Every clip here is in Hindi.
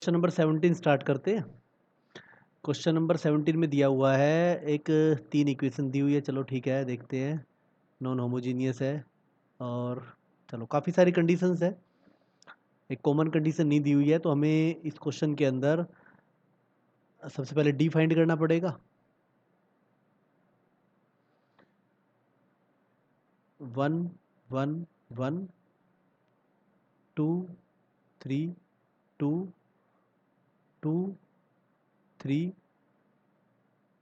क्वेश्चन नंबर 17 स्टार्ट करते हैं। क्वेश्चन नंबर 17 में दिया हुआ है एक 3 इक्वेशन दी हुई है। चलो ठीक है, देखते हैं। नॉन होमोजीनियस है और चलो काफ़ी सारी कंडीशंस है। एक कॉमन कंडीशन नहीं दी हुई है, तो हमें इस क्वेश्चन के अंदर सबसे पहले डी फाइंड करना पड़ेगा। 1 1 1 2 3 2 2 3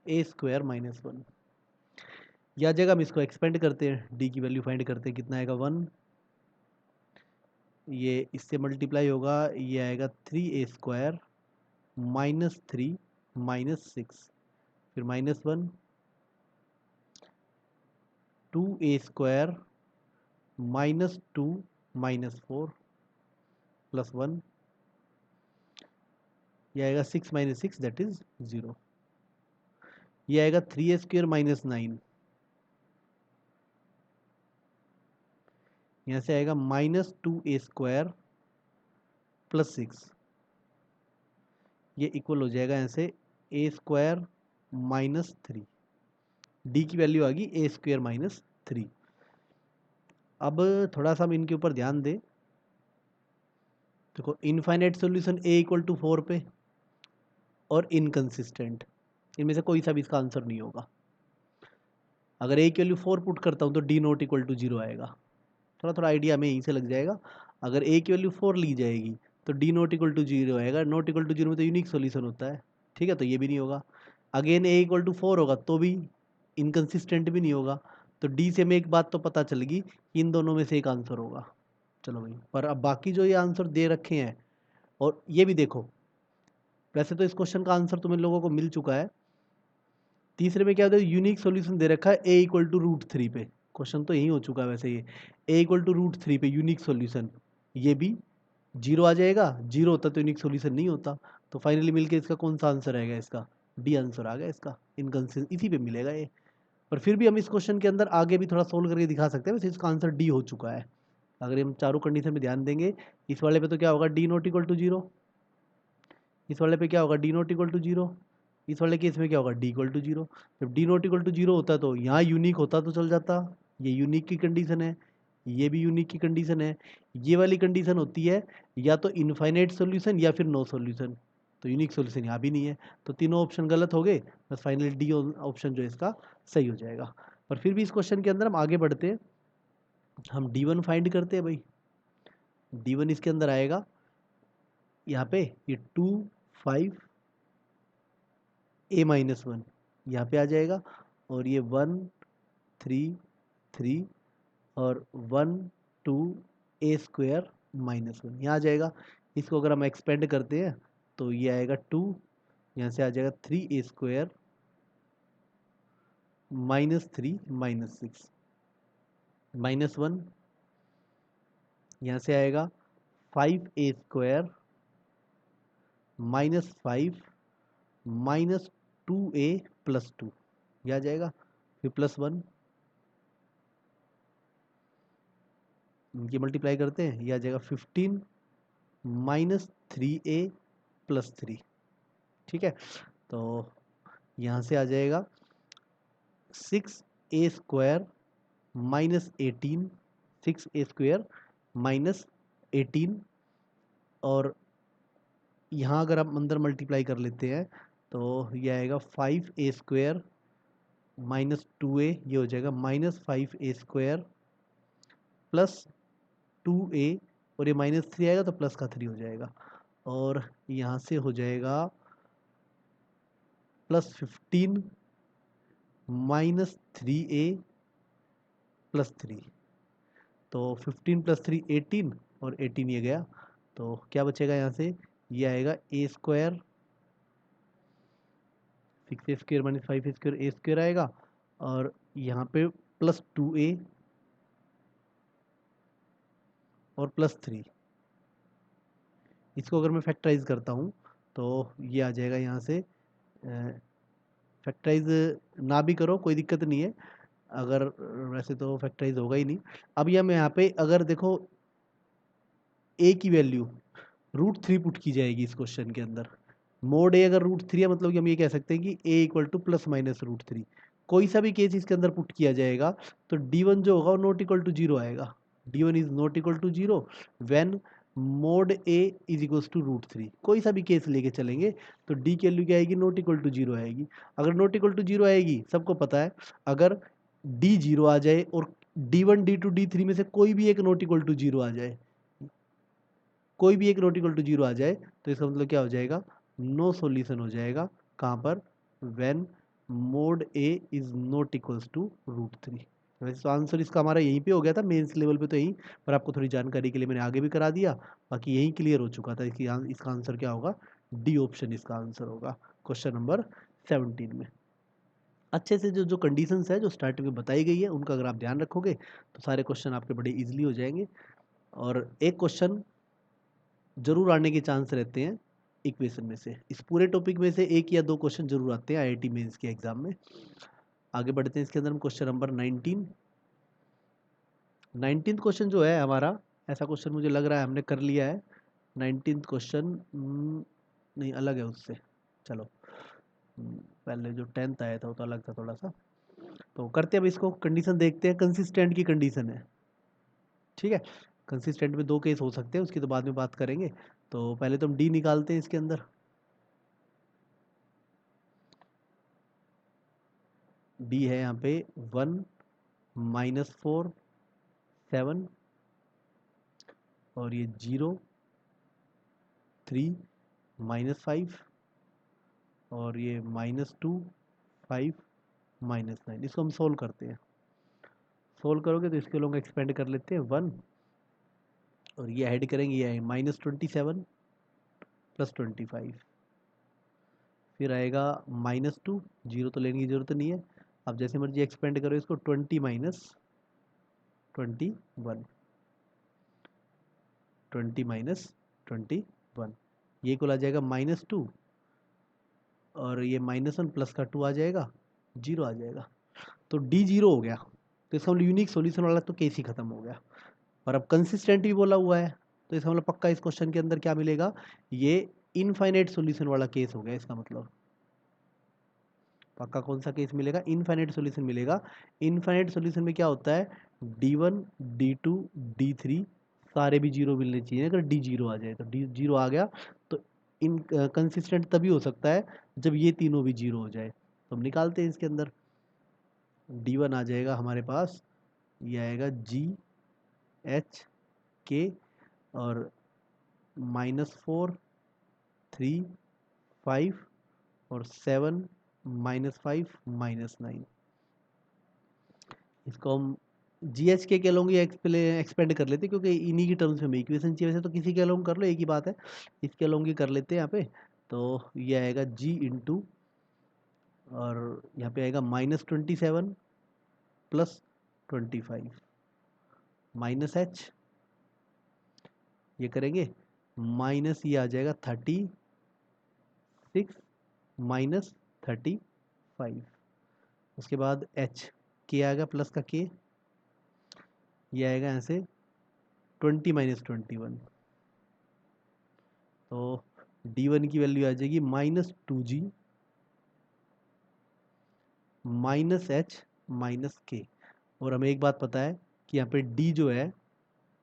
ए स्क्वायर माइनस 1। या जगह हम इसको एक्सपेंड करते हैं, डी की वैल्यू फाइंड करते हैं। कितना आएगा 1, ये इससे मल्टीप्लाई होगा, ये आएगा 3a² -3 -6, फिर -1 2a² -2 -4 +1, ये आएगा 6 - 6 दैट इज 0। ये आएगा 3a² -9, यहाँ से आएगा -2a² +6, ये इक्वल हो जाएगा यहाँ से a² -3। डी की वैल्यू आ गई a² -3। अब थोड़ा सा हम इनके ऊपर ध्यान दें। देखो, इनफाइनाइट सॉल्यूशन a = 4 पे और इनकंसिस्टेंट, इनमें से कोई सा भी इसका आंसर नहीं होगा। अगर a की वैल्यू 4 पुट करता हूँ तो d नॉट इक्वल टू 0 आएगा। थोड़ा थोड़ा आइडिया हमें यहीं से लग जाएगा। अगर a की वैल्यू 4 ली जाएगी तो d नॉट इक्वल टू 0 आएगा। नॉट इक्वल टू 0 में तो यूनिक सॉल्यूशन होता है, ठीक है, तो ये भी नहीं होगा। अगेन a = 4 होगा तो भी इनकंसिस्टेंट भी नहीं होगा। तो d से हमें एक बात तो पता चल गई कि इन दोनों में से एक आंसर होगा। चलो भाई, पर अब बाकी जो ये आंसर दे रखे हैं, और ये भी देखो, वैसे तो इस क्वेश्चन का आंसर तुम इन लोगों को मिल चुका है। तीसरे में क्या होता है, यूनिक सॉल्यूशन दे रखा है a = √3 पे। क्वेश्चन तो यही हो चुका है वैसे। ये a = √3 पे यूनिक सॉल्यूशन, ये भी 0 आ जाएगा। 0 होता तो यूनिक सॉल्यूशन नहीं होता। तो फाइनली मिलके इसका कौन सा आंसर आएगा, इसका डी आंसर आ गया इसका। इनकंसिस्टेंट इसी पे मिलेगा ये। पर फिर भी हम इस क्वेश्चन के अंदर आगे भी थोड़ा सोल्व करके दिखा सकते हैं। वैसे इसका आंसर डी हो चुका है। अगर हम चारों कंडीशन में ध्यान देंगे, इस वाले पे तो क्या होगा, डी नॉट इक्वल टू 0। इस वाले पे क्या होगा, डी नॉट इक्वल टू 0। इस वाले केस में क्या होगा, डी इक्वल टू 0। जब डी नॉट इक्वल टू 0 होता तो यहाँ यूनिक होता तो चल जाता। ये यूनिक की कंडीशन है, ये भी यूनिक की कंडीशन है। ये वाली कंडीशन होती है या तो इनफाइनाइट सॉल्यूशन या फिर नो सॉल्यूशन। तो यूनिक सॉल्यूशन यहाँ भी नहीं है, तो तीनों ऑप्शन गलत हो गए। बस फाइनली डी ऑप्शन जो है इसका सही हो जाएगा। पर फिर भी इस क्वेश्चन के अंदर हम आगे बढ़ते हैं। हम D1 फाइंड करते हैं भाई। D1 इसके अंदर आएगा, यहाँ पे ये 2 5 a-1 यहाँ पे आ जाएगा, और ये 1 3 3 और 1 2 a² -1 यहाँ आ जाएगा। इसको अगर हम एक्सपेंड करते हैं तो ये आएगा 2, यहाँ से आ जाएगा 3a² -3 -6 -1, यहाँ से आएगा 5a² -5 -2a +2 यह आ जाएगा। फिर +1, इनकी मल्टीप्लाई करते हैं, यह आ जाएगा 15 -3a +3। ठीक है, तो यहाँ से आ जाएगा 6a² -18 6a² -18, और यहाँ अगर हम अंदर मल्टीप्लाई कर लेते हैं तो ये आएगा 5a² -2a, ये हो जाएगा -5a² +2a, और ये -3 आएगा तो प्लस का 3 हो जाएगा। और यहाँ से हो जाएगा +15 -3a +3। तो 15 + 3 18, और 18 ये गया, तो क्या बचेगा यहाँ से, ये आएगा a² 6a² -5a² a² आएगा, और यहाँ पे +2a और +3। इसको अगर मैं फैक्टराइज करता हूँ तो ये आ जाएगा यहाँ से। फैक्टराइज ना भी करो कोई दिक्कत नहीं है, अगर वैसे तो फैक्टराइज होगा ही नहीं। अब ये हम यहाँ पे अगर देखो a की वैल्यू √3 पुट की जाएगी इस क्वेश्चन के अंदर। मोड ए अगर √3 है मतलब कि हम ये कह सकते हैं कि a equal two plus minus √3। कोई सा भी केस इसके अंदर पुट किया जाएगा तो d1 जो होगा वो नॉट इक्वल टू 0 आएगा। d1 is not equal to 0 when mod a is equal to √3। कोई सा भी केस लेके चलेंगे तो d की वैल्यू क्या आएगी, नॉट इक्वल टू 0 आएगी। अगर नॉट इक्वल टू 0 आएगी, सबको पता है अगर d 0 आ जाए और d1 d2 d3 में से कोई भी एक नॉट इक्वल टू 0 आ जाए, कोई भी एक नॉट इक्वल टू 0 आ जाए तो इसका मतलब क्या हो जाएगा, नो सॉल्यूशन हो जाएगा। कहाँ पर, when mod a is not equals to √3। वैसे तो आंसर इसका हमारा यहीं पे हो गया था मेंस लेवल पे तो यहीं, पर आपको थोड़ी जानकारी के लिए मैंने आगे भी करा दिया, बाकी यहीं क्लियर हो चुका था। इसका आंसर क्या होगा, डी ऑप्शन इसका आंसर होगा क्वेश्चन नंबर 17 में। अच्छे से जो जो कंडीशंस है जो स्टार्टिंग में बताई गई है उनका अगर आप ध्यान रखोगे तो सारे क्वेश्चन आपके बड़े इजीली हो जाएंगे। और एक क्वेश्चन जरूर आने के चांस रहते हैं इक्वेशन में से, इस पूरे टॉपिक में से एक या दो क्वेश्चन जरूर आते हैं आईआईटी मेंस के एग्जाम में। आगे बढ़ते हैं, इसके अंदर हम क्वेश्चन नंबर 19 क्वेश्चन जो है हमारा, ऐसा क्वेश्चन मुझे लग रहा है हमने कर लिया है। 19 क्वेश्चन नहीं, अलग है उससे, चलो पहले जो 10th आया था वो तो अलग था थोड़ा सा, तो करते हैं अब इसको। कंडीशन देखते हैं, कंसिस्टेंट की कंडीशन है, ठीक है। कंसिस्टेंट में दो केस हो सकते हैं, उसकी तो बाद में बात करेंगे। तो पहले तो हम डी निकालते हैं इसके अंदर। डी है यहाँ पे 1 -4 7 और ये 0 3 -5 और ये -2 5 -9। इसको हम सोल्व करते हैं। सोल्व करोगे तो इसके लोग एक्सपेंड कर लेते हैं 1 और ये ऐड करेंगे, ये है -27 + 25, फिर आएगा -2, 0 तो लेने की जरूरत नहीं है। अब जैसे मर्जी एक्सपेंड करो इसको, 20 - 21 20 - 21, ये को आ जाएगा -2 और ये -1 प्लस का 2 आ जाएगा, 0 आ जाएगा। तो डी 0 हो गया, तो इसका मतलब यूनिक सॉल्यूशन वाला तो केस ही खत्म हो गया। और अब कंसिस्टेंट भी बोला हुआ है तो इसका मतलब पक्का इस क्वेश्चन के अंदर क्या मिलेगा, ये इनफाइनाइट सॉल्यूशन वाला केस हो गया। इसका मतलब पक्का कौन सा केस मिलेगा, इनफाइनाइट सॉल्यूशन मिलेगा। इनफाइनाइट सॉल्यूशन में क्या होता है, d1 d2 d3 सारे भी 0 मिलने चाहिए। अगर d 0 आ जाए तो d 0 आ गया तो इन कंसिस्टेंट तभी हो सकता है जब ये तीनों भी 0 हो जाए। तो हम निकालते हैं इसके अंदर, d1 आ जाएगा हमारे पास, ये आएगा g h k और -4 3 5 और 7 -5 -9। इसको हम जी एच के अलोंग ये एक्सपेंड कर लेते हैं क्योंकि इन्हीं की टर्म्स में हमें इक्वेशन चाहिए। वैसे तो किसी के अलोंग कर लो, एक ही बात है, इसके अलोंग ही कर लेते हैं यहाँ पे। तो ये आएगा जी इंटू और यहाँ पे आएगा -27 + 25 माइनस एच, ये करेंगे माइनस, ये आ जाएगा 36 -35। उसके बाद एच के आएगा प्लस का के, ये आएगा यहाँ से 20 - 21। तो d1 की वैल्यू आ जाएगी -2g -h -k। और हमें एक बात पता है कि यहाँ पे d जो है,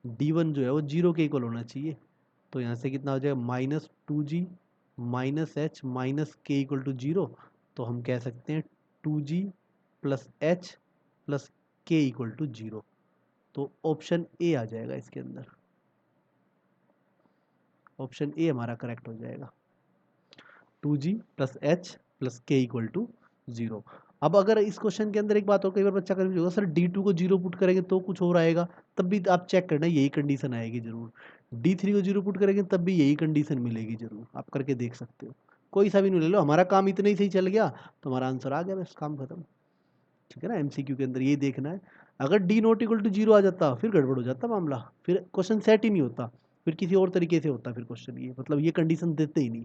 d1 जो है वो 0 के इक्वल होना चाहिए। तो यहाँ से कितना हो जाएगा, -2g -h -k = 0। तो हम कह सकते हैं 2g + h + k = 0। तो ऑप्शन ए आ जाएगा इसके अंदर, ऑप्शन ए हमारा करेक्ट हो जाएगा, 2g + h + k = 0। अब अगर इस क्वेश्चन के अंदर एक बात और, कई बार बच्चा कंफ्यूज होगा, सर d2 को 0 पुट करेंगे तो कुछ और आएगा, तब भी आप चेक करना यही कंडीशन आएगी जरूर। d3 को 0 पुट करेंगे तब भी यही कंडीशन मिलेगी जरूर, आप करके देख सकते हो। कोई सा भी नहीं ले लो, हमारा काम इतना ही सही चल गया तो हमारा आंसर आ गया, बस काम खत्म। ठीक है ना, एमसीक्यू के अंदर ये देखना है। अगर d ≠ 0 आ जाता फिर गड़बड़ हो जाता मामला, फिर क्वेश्चन सेट ही नहीं होता, फिर किसी और तरीके से होता फिर क्वेश्चन, ये मतलब ये कंडीशन देते ही नहीं।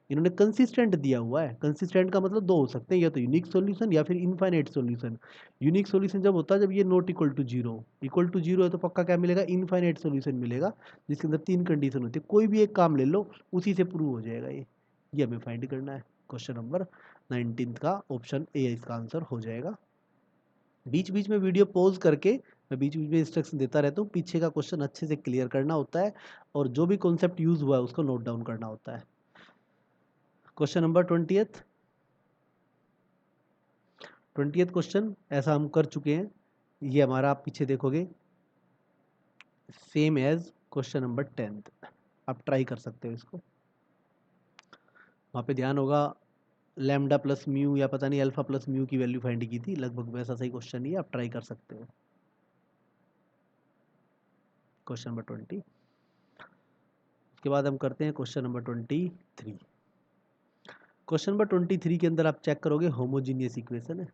इन्होंने कंसिस्टेंट दिया हुआ है। कंसिस्टेंट का मतलब दो हो सकते हैं, या तो यूनिक सॉल्यूशन या फिर इनफाइनाइट सॉल्यूशन। यूनिक सॉल्यूशन जब होता है जब ये not equal to zero, equal to zero है तो पक्का क्या मिलेगा, इनफाइनाइट सॉल्यूशन मिलेगा, जिसके अंदर तीन कंडीशन होती है। कोई भी एक काम ले लो, उसी से प्रूव हो जाएगा ये हमें फाइंड करना है। क्वेश्चन नंबर 19 का ऑप्शन ए इसका आंसर हो जाएगा। बीच बीच में वीडियो पॉज करके मैं बीच बीच में इंस्ट्रक्शन देता रहता हूँ, पीछे का क्वेश्चन अच्छे से क्लियर करना होता है और जो भी कॉन्सेप्ट यूज हुआ है उसको नोट डाउन करना होता है। क्वेश्चन नंबर 20th क्वेश्चन ऐसा हम कर चुके हैं, ये हमारा आप पीछे देखोगे same as question number 10th। आप ट्राई कर सकते हो इसको, वहाँ पे ध्यान होगा लैम्डा प्लस म्यू या पता नहीं अल्फा प्लस म्यू की वैल्यू फाइंड की थी, लगभग वैसा सही क्वेश्चन ही है, आप ट्राई कर सकते हो। क्वेश्चन नंबर 20 उसके बाद हम करते हैं क्वेश्चन नंबर 23। क्वेश्चन नंबर 23 के अंदर आप चेक करोगे होमोजीनियस इक्वेशन है,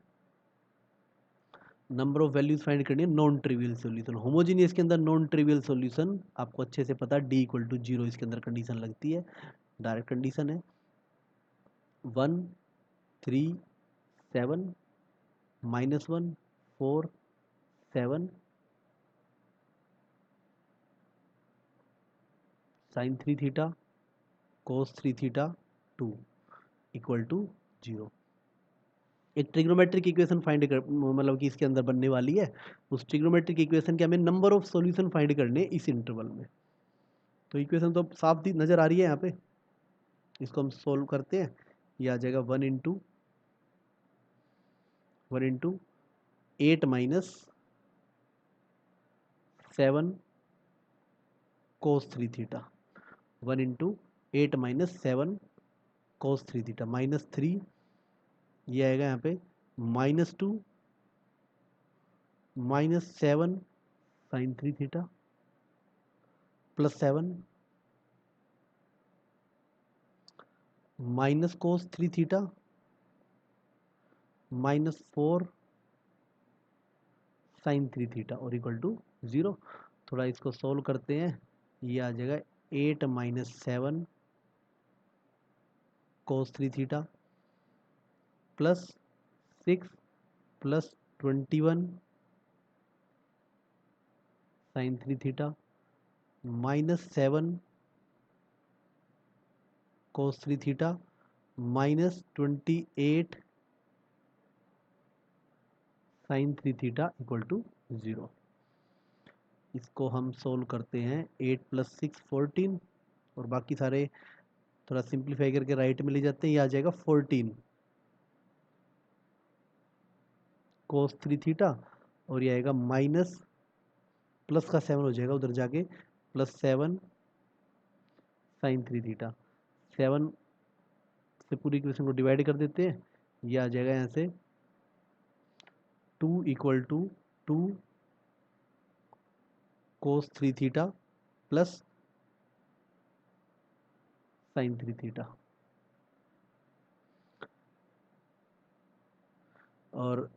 नंबर ऑफ वैल्यूज फाइंड करनी है, नॉन ट्रिवियल सॉल्यूशन। होमोजीनियस के अंदर नॉन ट्रिवियल सॉल्यूशन आपको अच्छे से पता है, डी इक्वल टू जीरो इसके अंदर कंडीशन लगती है, डायरेक्ट कंडीशन है 1 3 7 -1 4 7 sine 3 theta cos 3 theta 2 equal to zero. एक ट्रिग्नोमेट्रिक इक्वेशन फाइंड कर, मतलब कि इसके अंदर बनने वाली है, उस ट्रिग्नोमेट्रिक इक्वेशन के हमें नंबर ऑफ सॉल्यूशन फाइंड करने इस इंटरवल में। तो इक्वेशन तो साफ नजर आ रही है यहाँ पे, इसको हम सोल्व करते हैं, ये आ जाएगा 1 into 8 minus 7 cos 3 theta, 1 into 8 minus 7 cos 3 theta -3, ये आएगा यहाँ पे -2 -7 sine 3 theta +7 minus cos 3 theta -4 sine 3 theta और इक्वल टू जीरो। थोड़ा इसको सोल्व करते हैं, ये आ जाएगा 8 minus 7 cos 3 theta +6 +21 sine 3 theta -7 cos 3 theta -28 sine 3 theta equal to zero. इसको हम सोल्व करते हैं, 8 + 6 14 और बाकी सारे थोड़ा सिंप्लीफाई करके राइट में ले जाते हैं, ये आ जाएगा 14 कोस 3 थीटा और ये आएगा माइनस प्लस का 7 हो जाएगा उधर जाके +7 साइन 3 थीटा। 7 से पूरी इक्वेशन को डिवाइड कर देते हैं, ये आ जाएगा यहाँ से 2 equal to 2 cos 3 theta plus sine 3 theta. और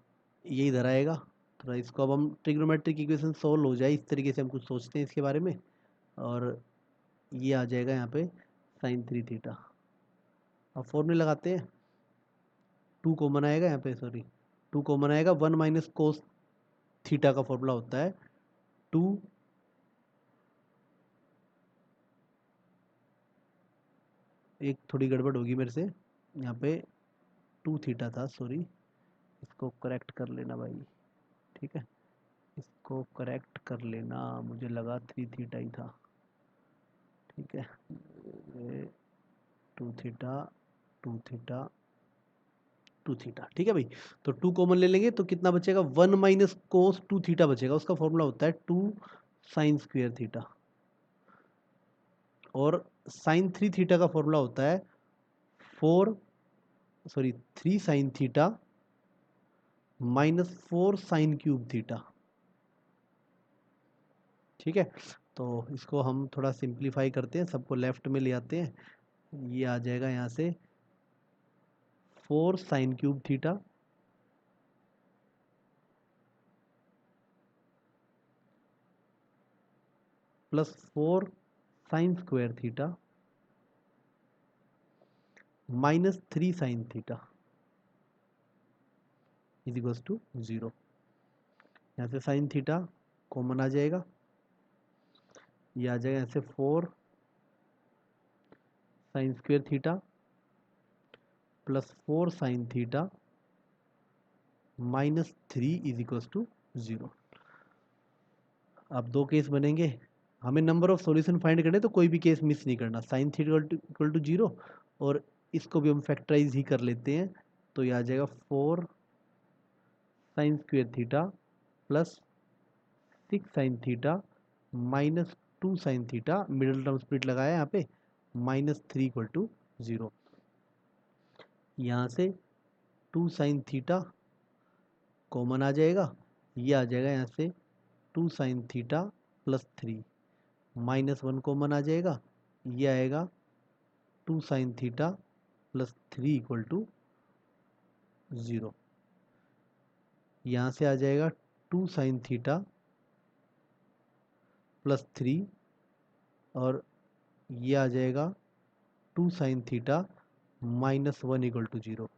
ये इधर आएगा, तो इसको अब हम ट्रिग्नोमेट्रिक इक्वेशन सोल्व हो जाए इस तरीके से हम कुछ सोचते हैं इसके बारे में, और ये आ जाएगा यहाँ पे साइन 3 थीटा। अब फॉर्मूले लगाते हैं, 2 कॉमन आएगा यहाँ पे, सॉरी 2 कॉमन आएगा, 1 माइनस कोस थीटा का फॉर्मूला होता है 2 एक थोड़ी गड़बड़ होगी मेरे से यहाँ पे, 2 थीटा था, सॉरी इसको करेक्ट कर लेना भाई, ठीक है इसको करेक्ट कर लेना, मुझे लगा 3 थीटा ही था, ठीक है 2 थीटा 2 थीटा 2 थीटा, ठीक है भाई। तो 2 कॉमन ले लेंगे तो कितना बचेगा, 1 माइनस कोस 2 थीटा बचेगा, उसका फॉर्मूला होता है 2 साइन स्क्वायर थीटा, और साइन 3 थीटा का फॉर्मूला होता है 3 sine theta -4 sine cube theta, ठीक है। तो इसको हम थोड़ा सिंप्लीफाई करते हैं, सबको लेफ्ट में ले आते हैं, ये आ जाएगा यहाँ से 4 sine cube theta +4 sine square theta -3 sine theta is equals to 0। यहाँ से साइन थीटा कॉमन आ जाएगा, ये आ जाएगा यहाँ से 4 sine square theta plus 4 sine theta -3 is equals to 0। अब दो केस बनेंगे, हमें नंबर ऑफ सॉल्यूशन फाइंड करने, तो कोई भी केस मिस नहीं करना। साइन थीटा इक्वल टू 0 और इसको भी हम फैक्टराइज ही कर लेते हैं, तो ये आ जाएगा 4 sine square theta plus 6 sine theta -2 sine theta, middle term split लगाया यहाँ पे, -3 इक्वल टू 0। यहाँ से 2 साइन थीटा कॉमन आ जाएगा, ये आ जाएगा यहाँ से 2 साइन थीटा प्लस 3, -1 कॉमन आ जाएगा, ये आएगा 2 sine theta plus 3 equal to 0। यहाँ से आ जाएगा 2 साइन थीटा प्लस 3 और ये आ जाएगा 2 साइन थीटा -1 इक्वल टू 0।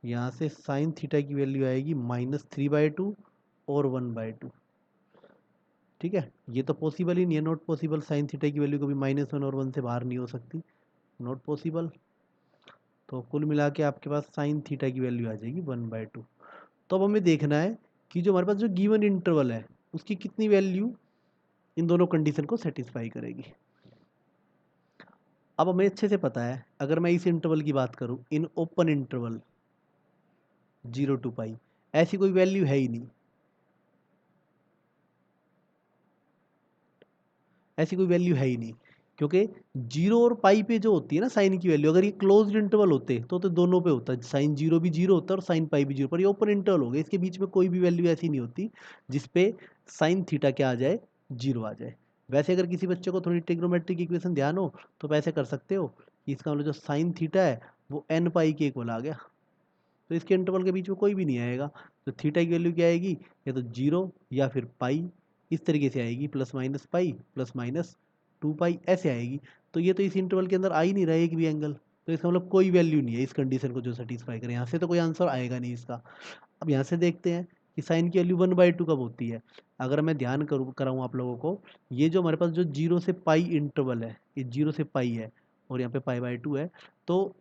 यहाँ से साइन थीटा की वैल्यू आएगी -3/2 और 1/2। ठीक है, ये तो पॉसिबल ही नहीं है, नॉट पॉसिबल। साइन थीटा की वैल्यू कभी -1 और 1 से बाहर नहीं हो सकती, नॉट पॉसिबल। तो कुल मिला के आपके पास साइन थीटा की वैल्यू आ जाएगी 1/2। तो अब हमें देखना है कि जो हमारे पास जो गिवन इंटरवल है उसकी कितनी वैल्यू इन दोनों कंडीशन को सेटिस्फाई करेगी। अब हमें अच्छे से पता है, अगर मैं इस इंटरवल की बात करूं, इन ओपन इंटरवल 0 to पाई, ऐसी कोई वैल्यू है ही नहीं, ऐसी कोई वैल्यू है ही नहीं, क्योंकि 0 और पाई पे जो होती है ना साइन की वैल्यू, अगर ये क्लोज्ड इंटरवल होते तो दोनों पे होता है, साइन 0 भी 0 होता है और साइन पाई भी 0, पर ये ओपन इंटरवल हो गया, इसके बीच में कोई भी वैल्यू ऐसी नहीं होती जिसपे साइन थीटा क्या आ जाए, 0 आ जाए। वैसे अगर किसी बच्चे को थोड़ी ट्रिग्नोमेट्रिक इक्वेशन ध्यान हो तो वैसे कर सकते हो कि इसका मतलब जो साइन थीटा है वो n पाई के इक्वल आ गया, तो इसके इंटरवल के बीच में कोई भी नहीं आएगा, तो थीटा की वैल्यू क्या आएगी, या तो 0 या फिर पाई, इस तरीके से आएगी, plus minus pi plus minus 2 पाई ऐसे आएगी। तो ये तो इस इंटरवल के अंदर आ ही नहीं रहा है एक भी एंगल, तो इसका मतलब कोई वैल्यू नहीं है इस कंडीशन को जो सेटिस्फाई करे, यहाँ से तो कोई आंसर आएगा नहीं इसका। अब यहाँ से देखते हैं कि साइन की वैल्यू 1/2 कब होती है। अगर मैं ध्यान कराऊँ आप लोगों को, ये जो हमारे पास जो 0 से पाई इंटरवल है, ये 0 से पाई है और यहाँ पे पाई/2 है, तो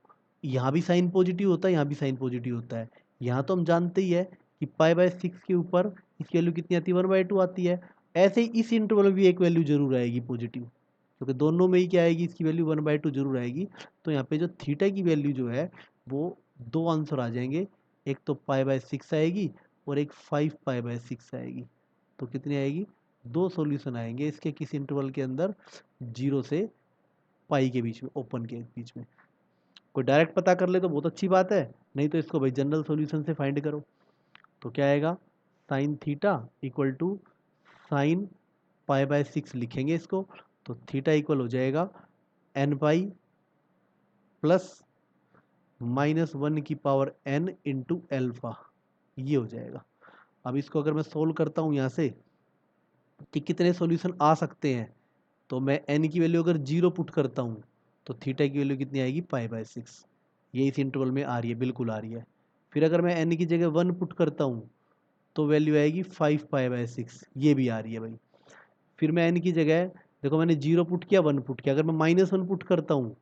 यहाँ भी साइन पॉजिटिव होता है, यहाँ भी साइन पॉजिटिव होता है। यहाँ तो हम जानते ही है कि पाई/6 के ऊपर इसकी वैल्यू कितनी आती है, 1/2 आती है। ऐसे ही इस इंटरवल में भी एक वैल्यू जरूर आएगी पॉजिटिव, क्योंकि दोनों में ही क्या आएगी, इसकी वैल्यू 1/2 जरूर आएगी। तो यहाँ पे जो थीटा की वैल्यू जो है वो दो आंसर आ जाएंगे, एक तो पाई/6 आएगी और एक 5 पाई/6 आएगी। तो कितनी आएगी, दो सॉल्यूशन आएंगे इसके किस इंटरवल के अंदर, 0 से पाई के बीच में, ओपन के बीच में। कोई डायरेक्ट पता कर ले तो बहुत अच्छी बात है, नहीं तो इसको भाई जनरल सॉल्यूशन से फाइंड करो। तो क्या आएगा, sine theta equal to sine पाई/6 लिखेंगे इसको, तो थीटा इक्वल हो जाएगा n पाई प्लस -1 की पावर n इंटू एल्फा, ये हो जाएगा। अब इसको अगर मैं सोल्व करता हूँ यहाँ से कि कितने सॉल्यूशन आ सकते हैं, तो मैं n की वैल्यू अगर 0 पुट करता हूँ तो थीटा की वैल्यू कितनी आएगी, पाई/6, ये इस इंटरवल में आ रही है, बिल्कुल आ रही है। फिर अगर मैं n की जगह 1 पुट करता हूँ तो वैल्यू आएगी 5 पाई/6, ये भी आ रही है भाई। फिर मैं n की जगह, देखो मैंने 0 पुट किया, 1 पुट किया, अगर मैं -1 पुट करता हूँ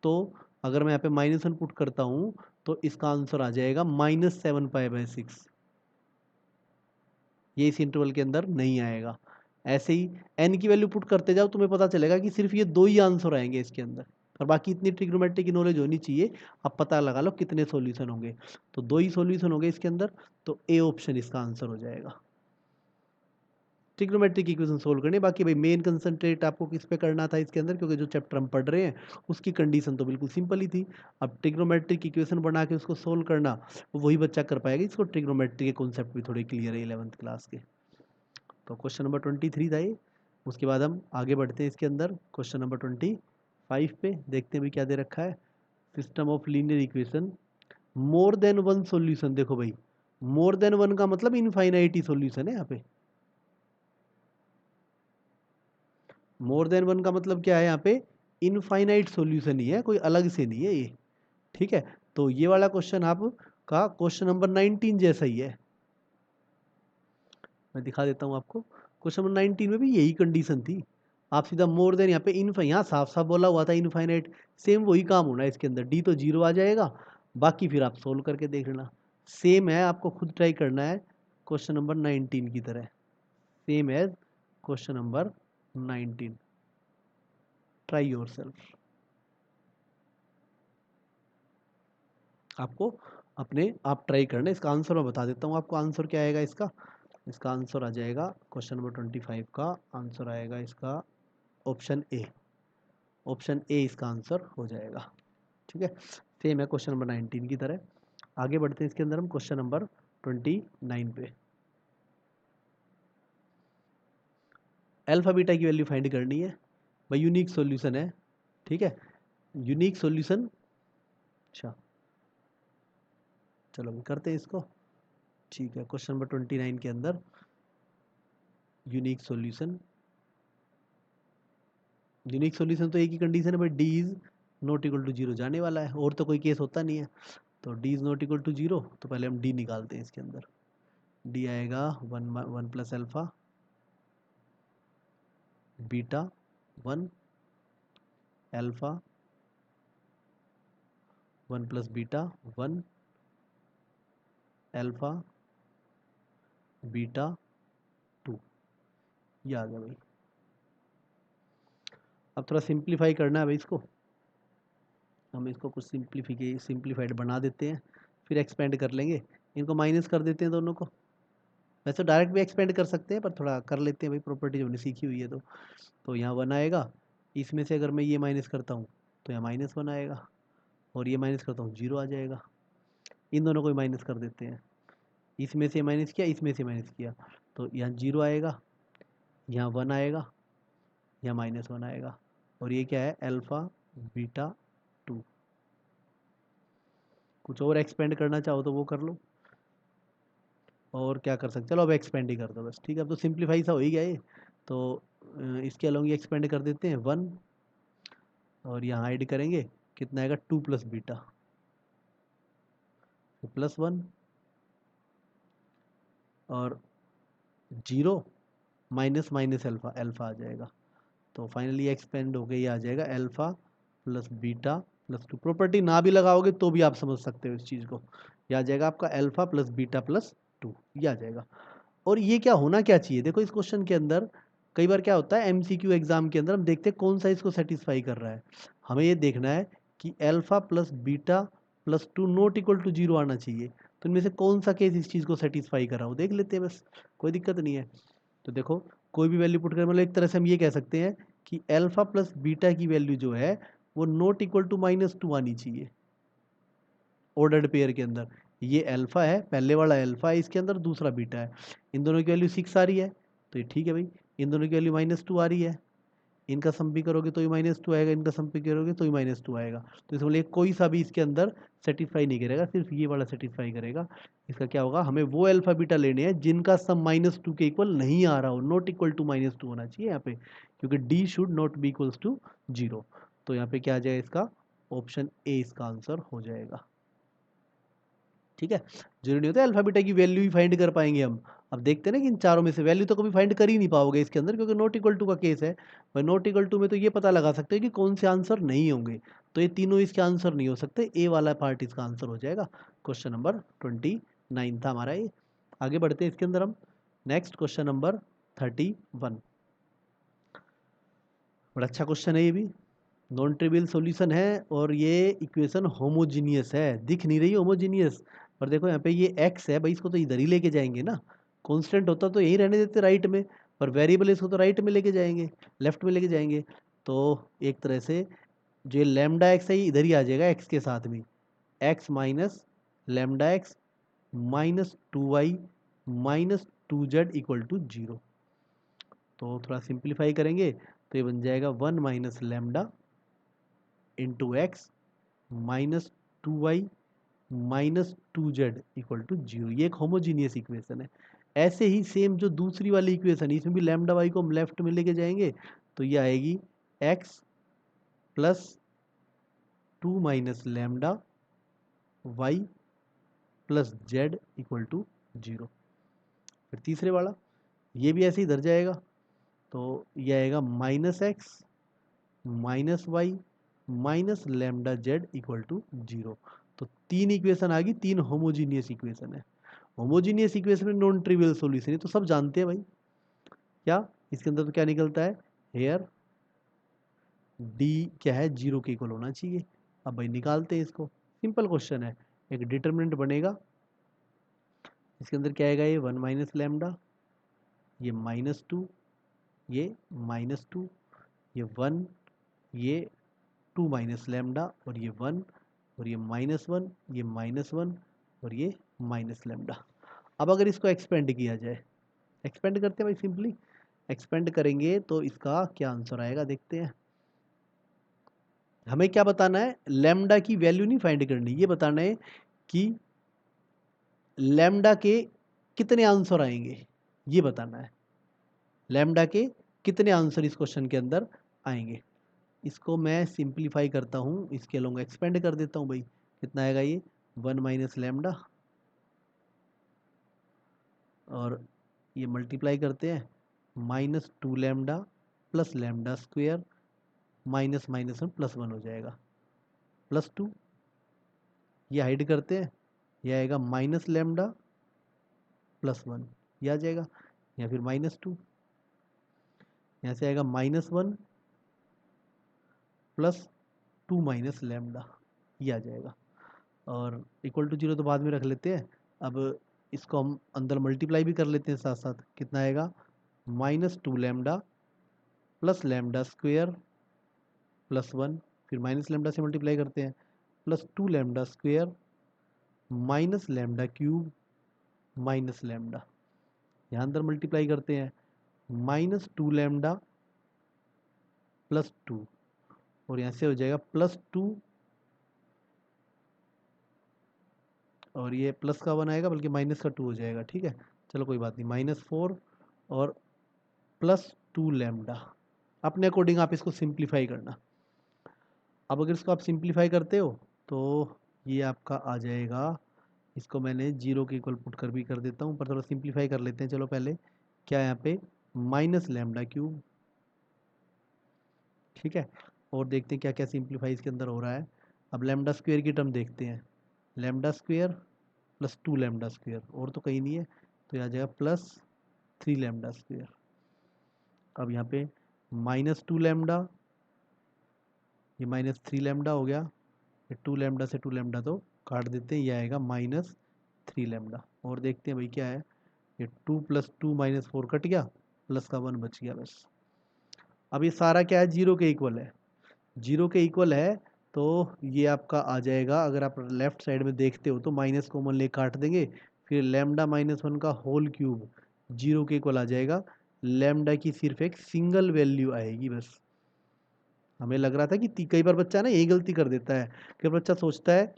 तो, अगर मैं यहाँ पे -1 पुट करता हूँ तो इसका आंसर आ जाएगा -7 पाई/6, ये इस इंटरवल के अंदर नहीं आएगा। ऐसे ही n की वैल्यू पुट करते जाओ, तुम्हें पता चलेगा कि सिर्फ ये दो ही आंसर आएंगे इसके अंदर, और बाकी इतनी ट्रिग्नोमेट्री की नॉलेज होनी चाहिए, अब पता लगा लो कितने सॉल्यूशन होंगे। तो दो ही सॉल्यूशन होंगे इसके अंदर, तो ए ऑप्शन इसका आंसर हो जाएगा। ट्रिग्नोमेट्रिक इक्वेशन सोल्व करने, बाकी भाई मेन कंसंट्रेट आपको किस पे करना था इसके अंदर, क्योंकि जो चैप्टर हम पढ़ रहे हैं उसकी कंडीशन तो बिल्कुल सिंपल ही थी। अब ट्रिग्नोमेट्रिक इक्वेशन बना के उसको सोल्व करना वही बच्चा कर पाएगा, इसको ट्रिग्नोमेट्री के कॉन्सेप्ट भी थोड़े क्लियर है 11th क्लास के। तो क्वेश्चन नंबर 23 था ये। उसके बाद हम आगे बढ़ते हैं इसके अंदर क्वेश्चन नंबर 25 पे, देखते हैं भी क्या दे रखा है। System of linear equation, more than one solution. देखो भाई, मोर देन वन का मतलब इनफाइनाइट ही सॉल्यूशन है यहाँ पे। मोर देन वन का मतलब क्या है यहाँ पे, इनफाइनाइट सॉल्यूशन ही है, कोई अलग से नहीं है ये, ठीक है। तो ये वाला क्वेश्चन आपका क्वेश्चन नंबर 19 जैसा ही है। मैं दिखा देता हूँ आपको, क्वेश्चन नंबर 19 में भी यही कंडीशन थी। आप सीधा मोर देन यहाँ पे यहाँ साफ साफ बोला हुआ था इनफाइनाइट, सेम वही काम होना है इसके अंदर, डी तो 0 आ जाएगा, बाकी फिर आप सोल्व करके देख लेना। सेम है, आपको खुद ट्राई करना है क्वेश्चन नंबर 19 की तरह, सेम है क्वेश्चन नंबर 19, ट्राई योरसेल्फ। आपको अपने आप ट्राई करना। इसका आंसर मैं बता देता हूँ आपको, आंसर क्या आएगा इसका। इसका आंसर आ जाएगा क्वेश्चन नंबर 25 का आंसर आएगा इसका ऑप्शन ए। ऑप्शन ए इसका आंसर हो जाएगा, ठीक है। सेम है क्वेश्चन नंबर 19 की तरह। आगे बढ़ते हैं इसके अंदर हम क्वेश्चन नंबर 29 पे। अल्फा बीटा की वैल्यू फाइंड करनी है भाई, यूनिक सॉल्यूशन है, ठीक है। यूनिक सॉल्यूशन, अच्छा चलो करते हैं इसको, ठीक है। क्वेश्चन नंबर 29 के अंदर यूनिक सॉल्यूशन, यूनिक सॉल्यूशन तो एक ही कंडीशन है भाई, D is not equal to 0 जाने वाला है, और तो कोई केस होता नहीं है। तो D is not equal to 0, तो पहले हम डी निकालते हैं इसके अंदर। डी आएगा 1 plus alpha beta 1 alpha 1 plus beta 1 alpha beta 2, ये आ गया भाई। अब थोड़ा सिंप्लीफाई करना है भाई इसको, हम इसको कुछ सिंप्लीफाइड बना देते हैं, फिर एक्सपेंड कर लेंगे। इनको माइनस कर देते हैं दोनों को, वैसे तो डायरेक्ट भी एक्सपेंड कर सकते हैं, पर थोड़ा कर लेते हैं भाई, प्रॉपर्टी जो हमने सीखी हुई है। तो यहाँ 1 आएगा, इसमें से अगर मैं ये माइनस करता हूँ तो यहाँ -1 आएगा, और ये माइनस करता हूँ 0 आ जाएगा। इन दोनों को माइनस कर देते हैं, इसमें से माइनस किया, इसमें से माइनस किया, तो यहाँ 0 आएगा, यहाँ 1 आएगा, यहाँ -1 आएगा, और ये क्या है अल्फा बीटा 2। कुछ और एक्सपेंड करना चाहो तो वो कर लो, और क्या कर सकते, चलो अब एक्सपेंड ही कर दो बस, ठीक है। अब तो सिंप्लीफाई सा हो ही गया ये, तो इसके अलोंग ये एक्सपेंड कर देते हैं 1, और यहाँ ऐड करेंगे, कितना आएगा 2 प्लस बीटा +1, और 0 माइनस माइनस अल्फा, अल्फा आ जाएगा। तो फाइनली एक्सपेंड हो गया, ये आ जाएगा alpha plus beta plus 2। Property ना भी लगाओगे तो भी आप समझ सकते हो इस चीज़ को, ये आ जाएगा आपका अल्फा प्लस बीटा प्लस 2, ये आ जाएगा। और ये क्या होना क्या चाहिए, देखो इस क्वेश्चन के अंदर कई बार क्या होता है एमसीक्यू एग्जाम के अंदर, हम देखते हैं कौन सा इसको सेटिस्फाई कर रहा है। हमें ये देखना है कि alpha plus beta plus 2 not equal to 0 आना चाहिए, तो इनमें से कौन सा केस इस चीज़ को सेटिस्फाई कर रहा हो, देख लेते हैं बस, कोई दिक्कत नहीं है। तो देखो कोई भी वैल्यू पुट कर, मतलब एक तरह से हम ये कह सकते हैं कि अल्फा प्लस बीटा की वैल्यू जो है वो नॉट इक्वल टू -2 आनी चाहिए ऑर्डर्ड पेयर के अंदर। ये अल्फा है, पहले वाला अल्फा है इसके अंदर, दूसरा बीटा है, इन दोनों की वैल्यू 6 आ रही है, तो ये ठीक है भाई। इन दोनों की वैल्यू -2 आ रही है, इनका सम भी करोगे तो ही -2 आएगा, इनका सम भी करोगे तो ही -2 आएगा। तो इसमें कोई सा भी इसके अंदर सेटिस्फाई नहीं करेगा, सिर्फ ये वाला सेटिस्फाई करेगा। इसका क्या होगा, हमें वो अल्फा बीटा लेने हैं जिनका सम -2 के इक्वल नहीं आ रहा हो, नॉट इक्वल टू -2 होना चाहिए यहाँ पे, क्योंकि D should not be equals to 0। तो यहाँ पे क्या आ जाएगा, इसका ऑप्शन ए इसका आंसर हो जाएगा, ठीक है। जरूरी नहीं होता अल्फा बीटा की वैल्यू ही फाइंड कर पाएंगे हम। अब देखते हैं ना कि इन चारों में से वैल्यू तो कभी फाइंड कर ही नहीं पाओगे इसके अंदर, क्योंकि नॉट इक्वल टू का केस है। भाई नॉट इक्वल टू में तो ये पता लगा सकते हैं कि कौन से आंसर नहीं होंगे, तो ये तीनों इसके आंसर नहीं हो सकते, ए वाला पार्ट इसका आंसर हो जाएगा। क्वेश्चन नंबर 29 था हमारा ये। आगे बढ़ते हैं इसके अंदर हम, नेक्स्ट क्वेश्चन नंबर 31। बड़ा अच्छा क्वेश्चन है ये भी, नॉन ट्रिवियल सॉल्यूशन है, और ये इक्वेशन होमोजीनियस है, दिख नहीं रही होमोजीनियस, पर देखो यहाँ पे ये x है भाई, इसको तो इधर ही लेके जाएंगे ना, कांस्टेंट होता तो यही रहने देते राइट में, पर वेरिएबल इसको तो राइट में लेके जाएंगे, लेफ्ट में लेके जाएंगे। तो एक तरह से जो ये लैम्डा एक्स है ये इधर ही आ जाएगा x के साथ में, x minus lambda x -2y -2z equal to 0। तो थोड़ा सिंप्लीफाई करेंगे तो ये बन जाएगा 1 minus lambda into x -2y -2z equal to 0। ये एक होमोजीनियस इक्वेशन है। ऐसे ही सेम जो दूसरी वाली इक्वेशन है, इसमें भी लैम्डा वाई को हम लेफ्ट में लेके जाएंगे, तो ये आएगी x plus 2 minus lambda y plus z equal to 0। फिर तीसरे वाला, ये भी ऐसे ही इधर जाएगा, तो ये आएगा minus x minus y minus lambda z equal to 0। तो तीन इक्वेशन आ गई, तीन होमोजीनियस इक्वेशन है। होमोजीनियस इक्वेशन में नॉन ट्रिवियल सॉल्यूशन है, तो सब जानते हैं भाई। क्या इसके अंदर तो क्या निकलता है, हेयर डी क्या है, 0 के इक्वल होना चाहिए। अब भाई निकालते हैं इसको, सिंपल क्वेश्चन है। एक डिटरमिनेंट बनेगा, इसके अंदर क्या आएगा, ये 1 माइनस लैम्डा, ये -2, ये -2, ये 1, ये 2 माइनस लैम्डा, और ये 1, और ये -1, ये -1, और ये माइनस लैम्डा। अब अगर इसको एक्सपेंड किया जाए, एक्सपेंड करते हैं भाई, सिंपली एक्सपेंड करेंगे तो इसका क्या आंसर आएगा, देखते हैं। हमें क्या बताना है, लैम्डा की वैल्यू नहीं फाइंड करनी, ये बताना है कि लैम्डा के कितने आंसर आएंगे, ये बताना है। लैम्डा के कितने आंसर इस क्वेश्चन के अंदर आएंगे। इसको मैं सिंप्लीफाई करता हूँ, इसके लोग एक्सपेंड कर देता हूँ भाई। कितना आएगा ये, 1 माइनस लैम्डा, और ये मल्टीप्लाई करते हैं, -2 lambda plus lambda square minus minus में +1 हो जाएगा, +2। ये हाइड करते हैं, ये आएगा माइनस लैम्डा +1, ये आ जाएगा, या फिर -2, यहाँ से आएगा -1 प्लस 2 माइनस लैम्डा, ये आ जाएगा। और इक्वल टू 0 तो बाद में रख लेते हैं। अब इसको हम अंदर मल्टीप्लाई भी कर लेते हैं साथ साथ। कितना आएगा, -2 लैम्डा प्लस लैम्डा स्क्वेयर +1, फिर माइनस लैम्डा से मल्टीप्लाई करते हैं, +2 lambda square minus lambda cube minus lambda, यहाँ अंदर मल्टीप्लाई करते हैं, -2 लैम्डा +2, और यहाँ से हो जाएगा +2, और ये प्लस का 1 आएगा, बल्कि माइनस का 2 हो जाएगा, ठीक है। चलो कोई बात नहीं, -4 और +2 लैम्डा। अपने अकॉर्डिंग आप इसको सिंप्लीफाई करना। अब अगर इसको आप सिंप्लीफाई करते हो तो ये आपका आ जाएगा, इसको मैंने 0 के इक्वल पुट कर भी कर देता हूँ, पर थोड़ा सिंप्लीफाई कर लेते हैं। चलो पहले क्या है यहाँ पे, माइनस लैम्डा क्यूब, ठीक है। और देखते हैं क्या क्या सिंप्लीफाई इसके अंदर हो रहा है। अब लैम्डा स्क्वेयर की टर्म देखते हैं, लैम्डा स्क्वेयर +2 लैम्डा स्क्वेयर, और तो कहीं नहीं है, तो ये आ जाएगा +3 लैम्डा स्क्वेयर। अब यहाँ पे -2 लैम्डा, ये -3 लैम्डा हो गया, ये 2 लैम्डा से 2 लैम्डा तो काट देते हैं, ये आएगा -3 लैम्डा। और देखते हैं भाई क्या है, ये 2 + 2 -4 कट गया, प्लस का 1 बच गया बस। अब ये सारा क्या है, 0 के इक्वल है, 0 के इक्वल है, तो ये आपका आ जाएगा। अगर आप लेफ्ट साइड में देखते हो तो माइनस कॉमन ले काट देंगे, फिर लैम्डा -1 का होल क्यूब 0 के इक्वल आ जाएगा। लैम्डा की सिर्फ एक सिंगल वैल्यू आएगी बस। हमें लग रहा था कि कई बार बच्चा ना यही गलती कर देता है, कई बार बच्चा सोचता है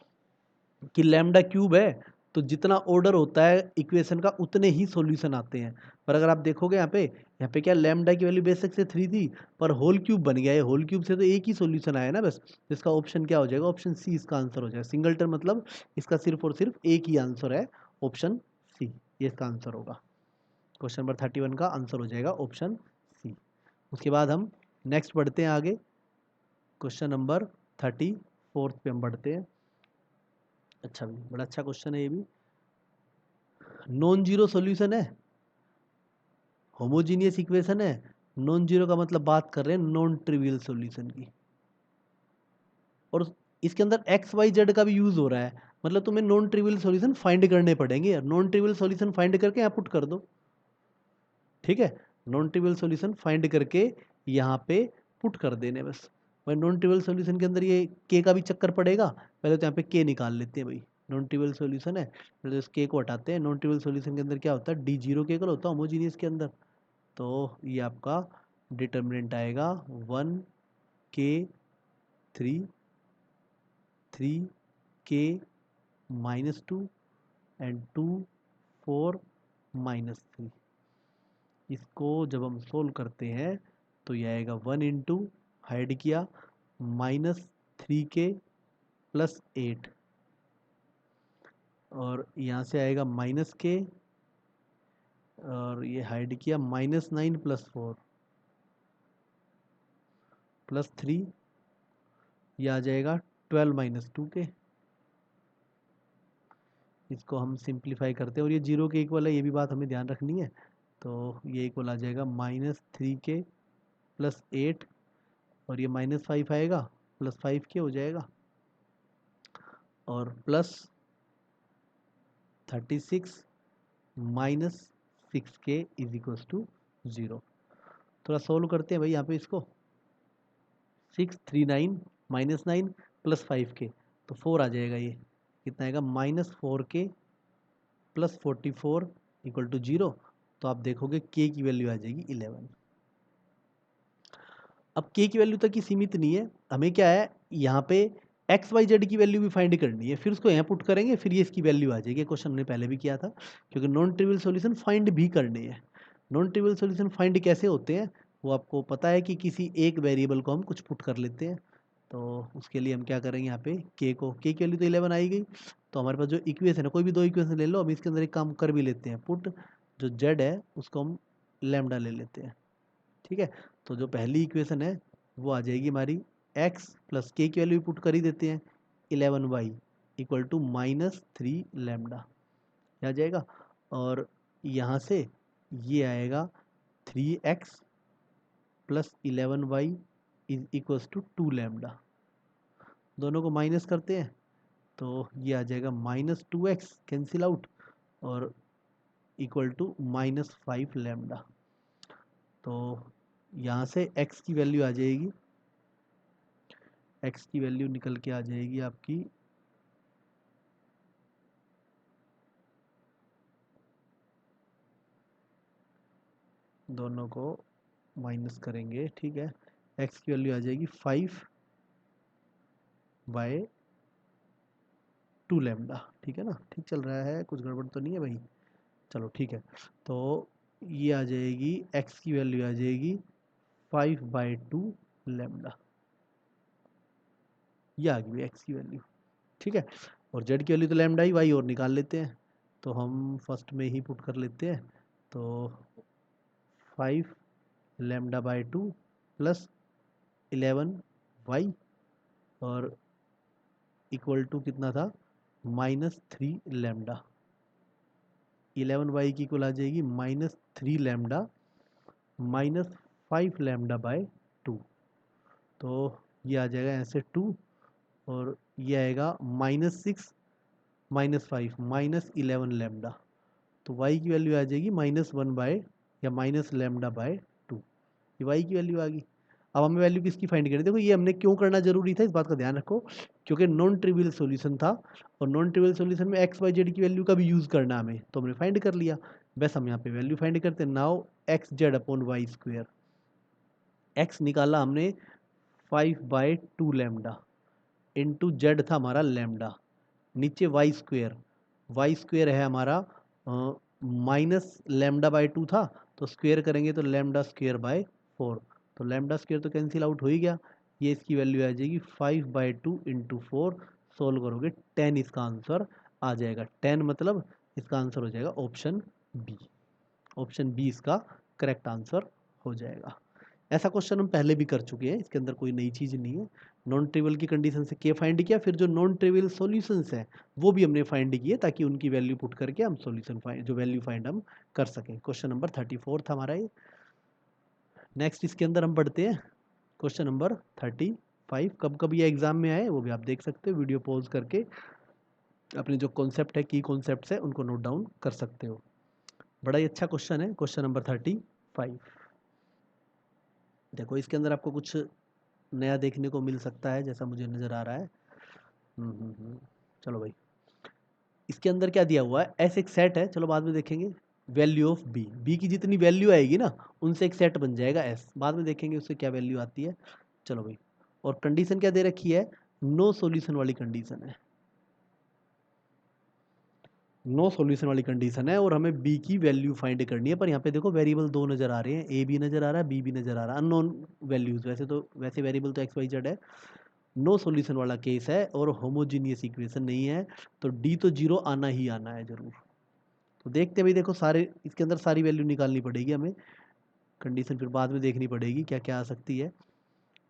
कि लैम्डा क्यूब है तो जितना ऑर्डर होता है इक्वेशन का उतने ही सॉल्यूशन आते हैं। पर अगर आप देखोगे यहाँ पे क्या, लैम्डा की वैल्यू बेसिक से 3 थी, पर होल क्यूब बन गया है, होल क्यूब से तो एक ही सॉल्यूशन आया ना बस। इसका ऑप्शन क्या हो जाएगा, ऑप्शन सी इसका आंसर हो जाएगा। सिंगलटन मतलब इसका सिर्फ और सिर्फ एक ही आंसर है, ऑप्शन सी, ये इसका आंसर होगा। क्वेश्चन नंबर 31 का आंसर हो जाएगा ऑप्शन सी। उसके बाद हम नेक्स्ट बढ़ते हैं आगे, क्वेश्चन नंबर 34 पे हम बढ़ते हैं। अच्छा भी, बड़ा अच्छा क्वेश्चन है ये भी। नॉन जीरो सॉल्यूशन है, होमोजीनियस इक्वेशन है। नॉन जीरो का मतलब बात कर रहे हैं नॉन ट्रिवियल सॉल्यूशन की, और इसके अंदर एक्स वाई जेड का भी यूज हो रहा है। मतलब तुम्हें नॉन ट्रिवियल सॉल्यूशन फाइंड करने पड़ेंगे यार, नॉन ट्रिवियल सॉल्यूशन फाइंड करके यहाँ पुट कर दो, ठीक है। नॉन ट्रिवियल सॉल्यूशन फाइंड करके यहाँ पे पुट कर देने बस। भाई नॉन ट्रिवियल सॉल्यूशन के अंदर ये के का भी चक्कर पड़ेगा, पहले तो यहाँ पे के निकाल लेते हैं भाई। नॉन ट्रिवियल सॉल्यूशन है, पहले तो इस के को हटाते हैं। नॉन ट्रिवियल सॉल्यूशन के अंदर क्या होता है, D0 के इक्वल होता है होमोजीनियस के अंदर। तो ये आपका डिटर्मिनेंट आएगा 1 के 3 के -2 एंड 2 4 -3। इसको जब हम सोल्व करते हैं तो ये आएगा 1 इंटू, हाइड किया, -3k प्लस 8 और यहाँ से आएगा -k और ये हाइड किया -9 प्लस 4 प्लस 3, ये आ जाएगा 12 - 2k। इसको हम सिंप्लीफाई करते हैं और ये 0 के इक्वल है, ये भी बात हमें ध्यान रखनी है। तो ये इक्वल आ जाएगा -3k प्लस 8 और ये -5 आएगा प्लस 5k हो जाएगा और plus 36 minus 6k is equals to 0। थोड़ा सोल्व करते हैं भाई यहाँ पे इसको। 639 -9 प्लस 5k तो 4 आ जाएगा। ये कितना आएगा -4k प्लस 44 इक्वल टू 0। तो आप देखोगे k की वैल्यू आ जाएगी 11। अब k की वैल्यू तक ही सीमित नहीं है, हमें क्या है यहाँ पे एक्स वाई जेड की वैल्यू भी फाइंड करनी है, फिर उसको यहाँ पुट करेंगे, फिर ये इसकी वैल्यू आ जाएगी। क्वेश्चन हमने पहले भी किया था, क्योंकि नॉन ट्रिवियल सॉल्यूशन फाइंड भी करने हैं। नॉन ट्रिवियल सॉल्यूशन फाइंड कैसे होते हैं वो आपको पता है कि किसी एक वेरिएबल को हम कुछ पुट कर लेते हैं। तो उसके लिए हम क्या करेंगे, यहाँ पे k की वैल्यू तो 11 आई गई, तो हमारे पास जो इक्वेशन है, कोई भी 2 इक्वेशन ले लो, हम इसके अंदर एक काम कर भी लेते हैं, पुट जो z है उसको हम लैम्डा ले लेते हैं। ठीक है, तो जो पहली इक्वेशन है वो आ जाएगी हमारी x प्लस k की वैल्यू पुट कर ही देते हैं, 11y इक्वल टू -3 लैम्डा आ जाएगा। और यहाँ से ये आएगा 3x plus 11y is equals to 2 lambda. दोनों को माइनस करते हैं तो ये आ जाएगा -2x कैंसिल आउट और इक्वल टू -5 लैम्डा। तो यहाँ से x की वैल्यू आ जाएगी, x की वैल्यू निकल के आ जाएगी आपकी दोनों को माइनस करेंगे, ठीक है, x की वैल्यू आ जाएगी 5/2 लैम्डा। ठीक है ना, ठीक चल रहा है, कुछ गड़बड़ तो नहीं है भाई? चलो ठीक है, तो ये आ जाएगी x की वैल्यू आ जाएगी 5/2 लैम्डा, ये आ गई x की वैल्यू। ठीक है, और z की वैल्यू तो लैम्डा ही, y और निकाल लेते हैं, तो हम फर्स्ट में ही पुट कर लेते हैं। तो 5 λ/2 प्लस 11y और इक्वल टू कितना था -3 लैम्डा। 11y की इक्वल आ जाएगी -3 लैम्डा -5 λ/2। तो ये आ जाएगा ऐसे 2 और ये आएगा -6 -5 -11 लैम्डा। तो y की वैल्यू आ जाएगी -1 या -λ/2। ये y की वैल्यू आ गई। अब हमें वैल्यू किसकी फाइंड करनी है? देखो ये हमने क्यों करना जरूरी था, इस बात का ध्यान रखो, क्योंकि नॉन ट्रिवियल सॉल्यूशन था और नॉन ट्रिवियल सॉल्यूशन में एक्स वाई जेड की वैल्यू का भी यूज करना हमें, तो हमने फाइंड कर लिया। बस हम यहाँ पे वैल्यू फाइंड करते हैं। Now x z upon y square, x निकाला हमने 5/2 लैम्डा इंटू जेड था हमारा लैम्डा, नीचे वाई स्क्वेयर है हमारा -λ/2 था, तो स्क्वेयर करेंगे तो λ² 4, तो λ² तो कैंसिल आउट हो ही गया। ये इसकी वैल्यू आ जाएगी 5/2 इंटू 4, सोल्व करोगे 10 इसका आंसर आ जाएगा। 10 मतलब इसका आंसर हो जाएगा ऑप्शन बी। ऑप्शन बी इसका करेक्ट आंसर हो जाएगा। ऐसा क्वेश्चन हम पहले भी कर चुके हैं, इसके अंदर कोई नई चीज़ नहीं है। नॉन ट्रिवियल की कंडीशन से के फाइंड किया, फिर जो नॉन ट्रिवियल सॉल्यूशंस हैं वो भी हमने फाइंड किए, ताकि उनकी वैल्यू पुट करके हम सॉल्यूशन फाइंड, जो वैल्यू फाइंड हम कर सकें। क्वेश्चन नंबर 34 था हमारा ये। नेक्स्ट इसके अंदर हम बढ़ते हैं क्वेश्चन नंबर 35। कब कब ये एग्जाम में आए वो भी आप देख सकते हो, वीडियो पॉज करके अपने जो कॉन्सेप्ट है, की कॉन्सेप्ट है, उनको नोट डाउन कर सकते हो। बड़ा ही अच्छा क्वेश्चन है, क्वेश्चन नंबर 35। देखो इसके अंदर आपको कुछ नया देखने को मिल सकता है, जैसा मुझे नज़र आ रहा है। चलो भाई, इसके अंदर क्या दिया हुआ है, ऐसे एक सेट है, चलो बाद में देखेंगे। वैल्यू ऑफ बी, बी की जितनी वैल्यू आएगी ना उनसे एक सेट बन जाएगा एस, बाद में देखेंगे उससे क्या वैल्यू आती है। चलो भाई, और कंडीशन क्या दे रखी है, नो सॉल्यूशन वाली कंडीशन है। नो सॉल्यूशन वाली कंडीशन है और हमें बी की वैल्यू फाइंड करनी है। पर यहाँ पे देखो वेरिएबल दो नज़र आ रहे हैं, ए भी नज़र आ रहा है, बी भी नज़र आ रहा है, अननोन वैल्यूज़। वैसे वेरिएबल तो एक्स वाई जेड है, नो सॉल्यूशन वाला केस है और होमोजीनियस इक्वेशन नहीं है, तो डी तो जीरो आना ही आना है ज़रूर। तो देखते हैं भाई, देखो सारे इसके अंदर सारी वैल्यू निकालनी पड़ेगी हमें, कंडीशन फिर बाद में देखनी पड़ेगी क्या क्या आ सकती है।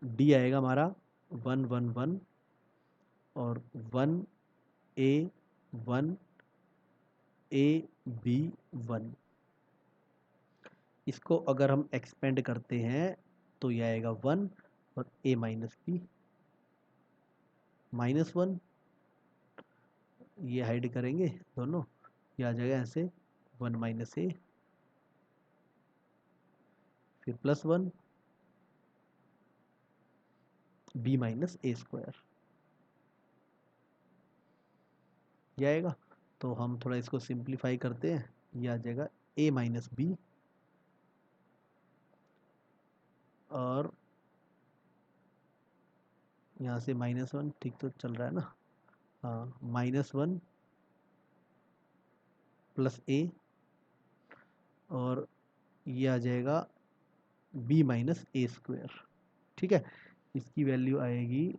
डी आएगा हमारा 1 1 1 और 1 ए बी 1। इसको अगर हम एक्सपेंड करते हैं तो ये आएगा 1 और ए माइनस बी -1, ये हाइड करेंगे दोनों, ये आ जाएगा ऐसे 1 माइनस ए, फिर +1 बी माइनस ए स्क्वायर, ये आएगा। तो हम थोड़ा इसको सिंप्लीफाई करते हैं, ये आ जाएगा ए माइनस बी और यहाँ से -1, ठीक तो चल रहा है ना, हाँ, -1 प्लस ए और ये आ जाएगा बी माइनस ए स्क्वायर। ठीक है, इसकी वैल्यू आएगी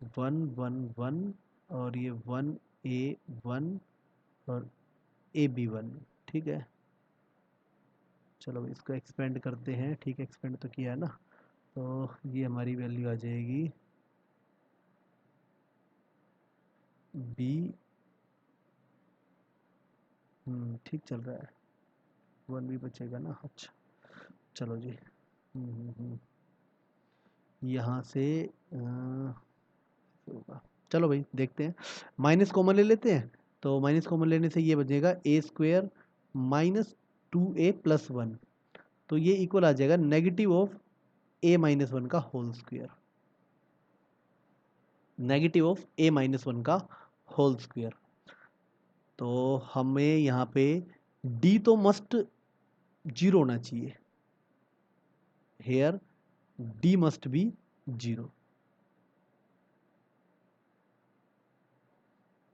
1 1 1 और ये 1 और ए बी 1। ठीक है, चलो इसको एक्सपेंड करते हैं। ठीक है, एक्सपेंड तो किया है ना, तो ये हमारी वैल्यू आ जाएगी बी, ठीक चल रहा है, 1 भी बचेगा ना, अच्छा चलो जी। यहाँ से होगा, चलो भाई देखते हैं, माइनस कॉमन ले लेते हैं। तो माइनस कॉमन लेने से ये बचेगा ए स्क्वायर -2a+1, तो ये इक्वल आ जाएगा नेगेटिव ऑफ a-1 का whole square, negative of a-1 का होल स्क्वायर। तो हमें यहाँ पे d तो मस्ट जीरो होना चाहिए, here d must be zero.